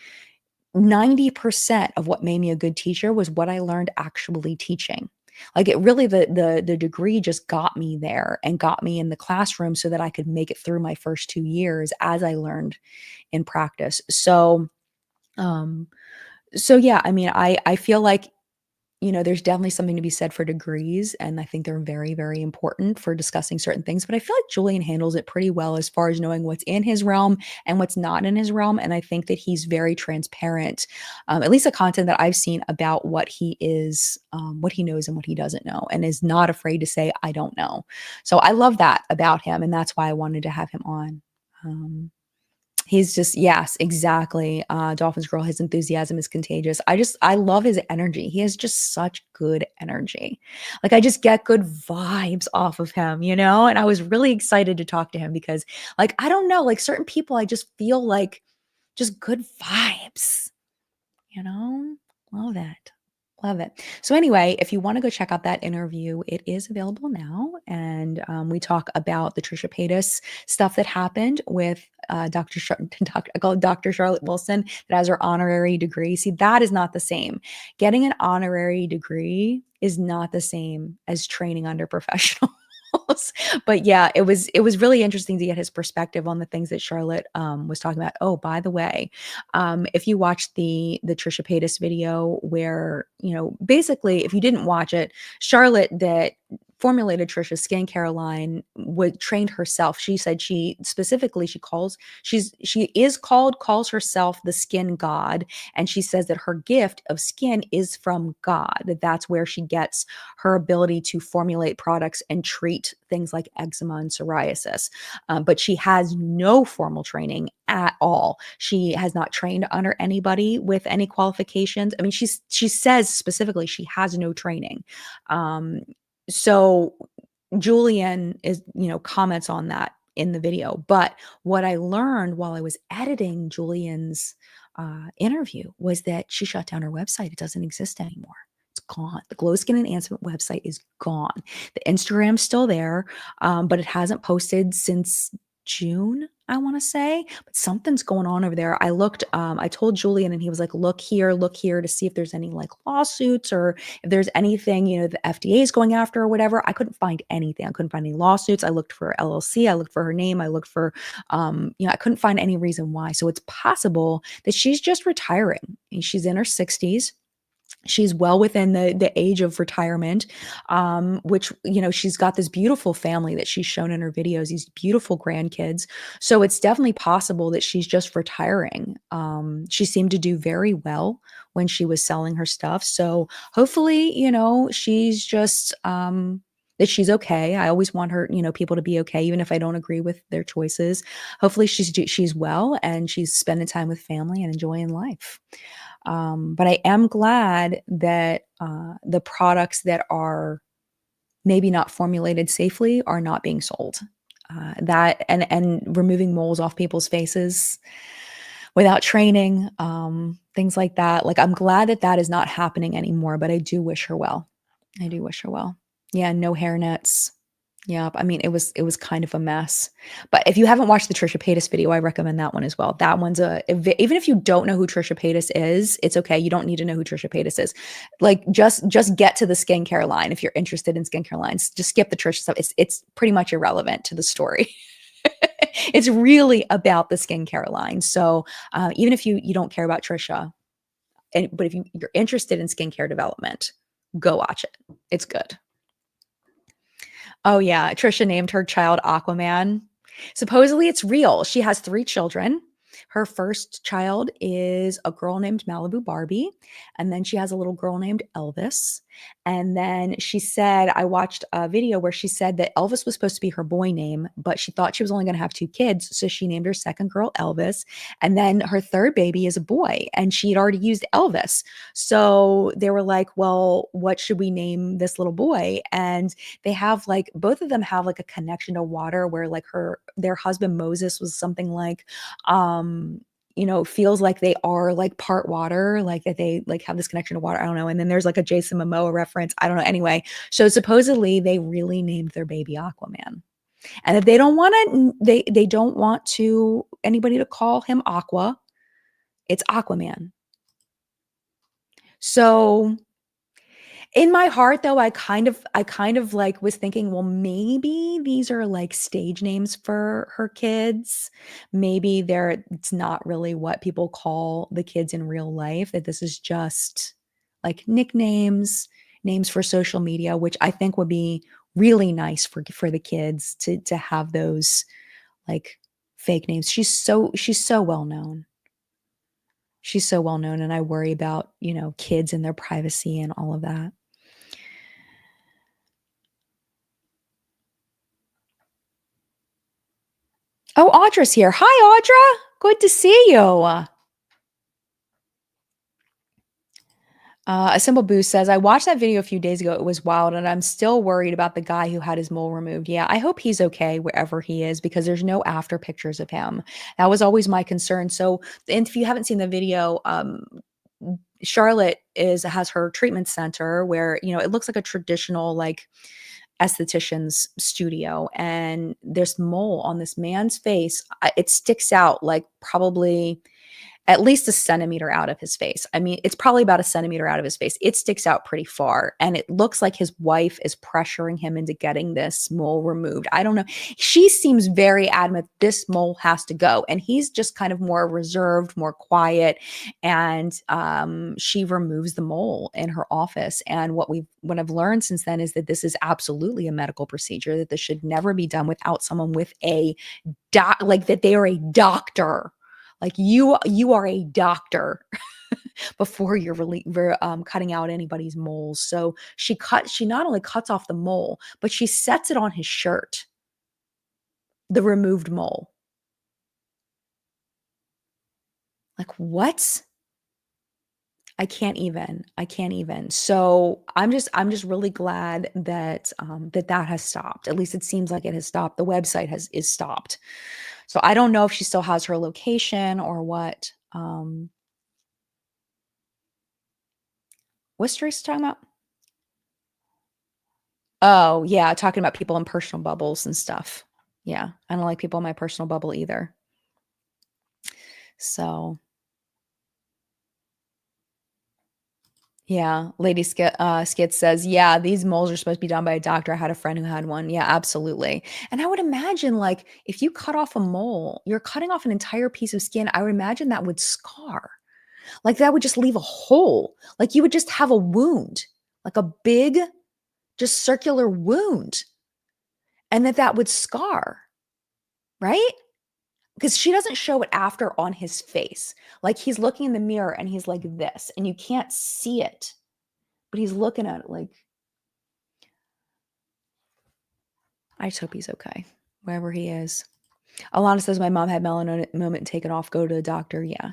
90% of what made me a good teacher was what I learned actually teaching. Like it really the degree just got me there and got me in the classroom so that I could make it through my first 2 years as I learned in practice. Um so yeah, I mean I feel like there's definitely something to be said for degrees, and I think they're very, very important for discussing certain things. But I feel like Julian handles it pretty well as far as knowing what's in his realm and what's not in his realm. And I think that he's very transparent, at least the content that I've seen about what he knows and what he doesn't know, and is not afraid to say, I don't know. So I love that about him. And that's why I wanted to have him on. He's just yes, exactly. Dolphins Girl, his enthusiasm is contagious. I love his energy. He has just such good energy. Like I just get good vibes off of him, you know? And I was really excited to talk to him because like I don't know, like certain people I just feel like just good vibes, you know? Love it. Love it. So anyway, if you want to go check out that interview, it is available now, and we talk about the Trisha Paytas stuff that happened with I call it Dr. Charlotte Wilson that has her honorary degree. See, that is not the same. Getting an honorary degree is not the same as training under professionals. But yeah, it was really interesting to get his perspective on the things that Charlotte was talking about. Oh, by the way, if you watch the Trisha Paytas video where, basically if you didn't watch it, Charlotte that formulated Trisha's skincare line would trained herself. She said she specifically calls herself the skin god. And she says that her gift of skin is from God, that's where she gets her ability to formulate products and treat things like eczema and psoriasis. But she has no formal training at all. She has not trained under anybody with any qualifications. I mean, she says specifically she has no training. So Julian comments on that in the video. But what I learned while I was editing Julian's interview was that she shut down her website. It doesn't exist anymore. It's gone. The Glow Skin Enhancement website is gone. The Instagram's still there, but it hasn't posted since June, I want to say. But something's going on over there. I told Julian, and he was like, look here to see if there's any like lawsuits or if there's anything, the FDA is going after or whatever. I couldn't find anything. I couldn't find any lawsuits. I looked for LLC. I looked for her name. I looked for, I couldn't find any reason why. So it's possible that she's just retiring. She's in her 60s. She's well within the age of retirement, which, she's got this beautiful family that she's shown in her videos, these beautiful grandkids. So it's definitely possible that she's just retiring. She seemed to do very well when she was selling her stuff. So hopefully, she's just, that she's okay. I always want her, people to be okay, even if I don't agree with their choices. Hopefully she's well and she's spending time with family and enjoying life. But I am glad that the products that are maybe not formulated safely are not being sold. That and removing moles off people's faces without training, things like that. Like, I'm glad that that is not happening anymore, but I do wish her well. I do wish her well. Yeah, no hair nets. Yep. I mean, it was kind of a mess. But if you haven't watched the Trisha Paytas video, I recommend that one as well. That one's even if you don't know who Trisha Paytas is, it's okay. You don't need to know who Trisha Paytas is. Like, just get to the skincare line if you're interested in skincare lines. Just skip the Trisha stuff. It's pretty much irrelevant to the story. It's really about the skincare line. So even if you don't care about Trisha, but if you're interested in skincare development, go watch it. It's good. Oh yeah, Trisha named her child Aquaman. Supposedly it's real. She has 3 children. Her first child is a girl named Malibu Barbie, and then she has a little girl named Elvis. And then she said, I watched a video where she said that Elvis was supposed to be her boy name, but she thought she was only going to have 2 kids, so she named her second girl Elvis, and then her third baby is a boy, and she had already used Elvis. So they were like, "Well, what should we name this little boy?" And they have like both of them have like a connection to water where like their husband Moses was something like feels like they are like part water, like that they like have this connection to water. I don't know. And then there's like a Jason Momoa reference. I don't know. Anyway, so supposedly they really named their baby Aquaman. And if they don't want to, they don't want to anybody to call him Aqua, it's Aquaman. So in my heart though, I kind of like was thinking, well, maybe these are like stage names for her kids. Maybe it's not really what people call the kids in real life, that this is just like nicknames, names for social media, which I think would be really nice for the kids to have those like fake names. She's so well known. She's so well known, and I worry about, kids and their privacy and all of that. Oh, Audra's here. Hi, Audra. Good to see you. A Simple Boost says, I watched that video a few days ago. It was wild, and I'm still worried about the guy who had his mole removed. Yeah, I hope he's okay wherever he is because there's no after pictures of him. That was always my concern. So, and if you haven't seen the video, Charlotte has her treatment center where, it looks like a traditional, like, esthetician's studio, and this mole on this man's face, it sticks out like probably at least a centimeter out of his face. I mean, it's probably about a centimeter out of his face. It sticks out pretty far. And it looks like his wife is pressuring him into getting this mole removed. I don't know. She seems very adamant this mole has to go. And he's just kind of more reserved, more quiet. And she removes the mole in her office. And what I've learned since then is that this is absolutely a medical procedure, that this should never be done without someone with a like that they are a doctor. Like, you are a doctor before you're really cutting out anybody's moles. So she not only cuts off the mole, but she sets it on his shirt, the removed mole. Like, what? I can't even. So I'm just really glad that that has stopped. At least it seems like it has stopped. The website is stopped. So I don't know if she still has her location or what. What's Teresa talking about? Oh, yeah, talking about people in personal bubbles and stuff. Yeah, I don't like people in my personal bubble either. So, yeah, Lady Skit says, yeah, these moles are supposed to be done by a doctor. I had a friend who had one. Yeah, absolutely. And I would imagine, like, if you cut off a mole, you're cutting off an entire piece of skin. I would imagine that would scar. Like, that would just leave a hole. Like, you would just have a wound, like a big, just circular wound, and that would scar, right? Because she doesn't show it after on his face. Like, he's looking in the mirror and he's like this, and you can't see it, but he's looking at it like, I just hope he's okay, wherever he is. Alana says, my mom had melanoma moment taken off. Go to the doctor. Yeah.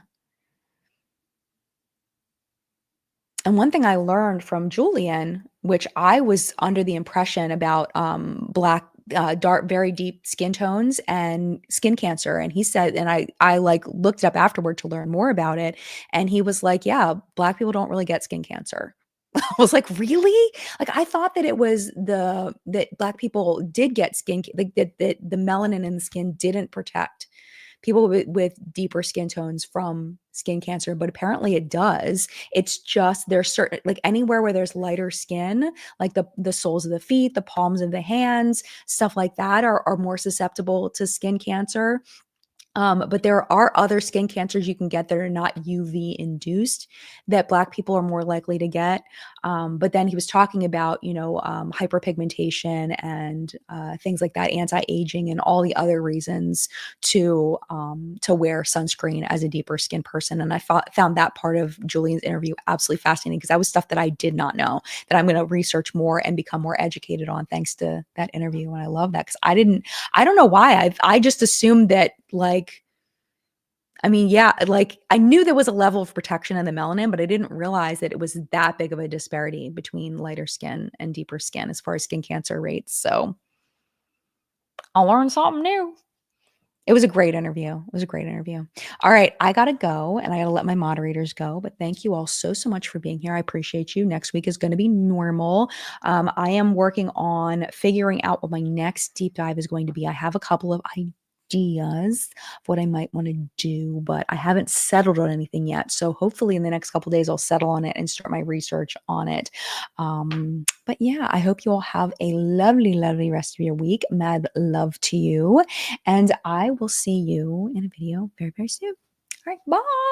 And one thing I learned from Julian, which I was under the impression about black, dark, very deep skin tones and skin cancer. And he said, and I like looked it up afterward to learn more about it. And he was like, yeah, black people don't really get skin cancer. I was like, really? Like I thought that it was that black people did get like that the melanin in the skin didn't protect people with deeper skin tones from skin cancer, but apparently it does. It's just there's certain like anywhere where there's lighter skin, like the soles of the feet, the palms of the hands, stuff like that are more susceptible to skin cancer. But there are other skin cancers you can get that are not UV induced that Black people are more likely to get. But then he was talking about, hyperpigmentation and things like that, anti-aging, and all the other reasons to wear sunscreen as a deeper skin person. And I found that part of Julian's interview absolutely fascinating because that was stuff that I did not know that I'm going to research more and become more educated on thanks to that interview. And I love that because I don't know why I just assumed that like, I mean, yeah, like I knew there was a level of protection in the melanin, but I didn't realize that it was that big of a disparity between lighter skin and deeper skin as far as skin cancer rates. So I learned something new. It was a great interview. It was a great interview. All right, I got to go and I got to let my moderators go, but thank you all so, so much for being here. I appreciate you. Next week is going to be normal. I am working on figuring out what my next deep dive is going to be. I have a couple of ideas of what I might want to do, but I haven't settled on anything yet. So hopefully in the next couple of days, I'll settle on it and start my research on it. But yeah, I hope you all have a lovely, lovely rest of your week. Mad love to you. And I will see you in a video very, very soon. All right, bye.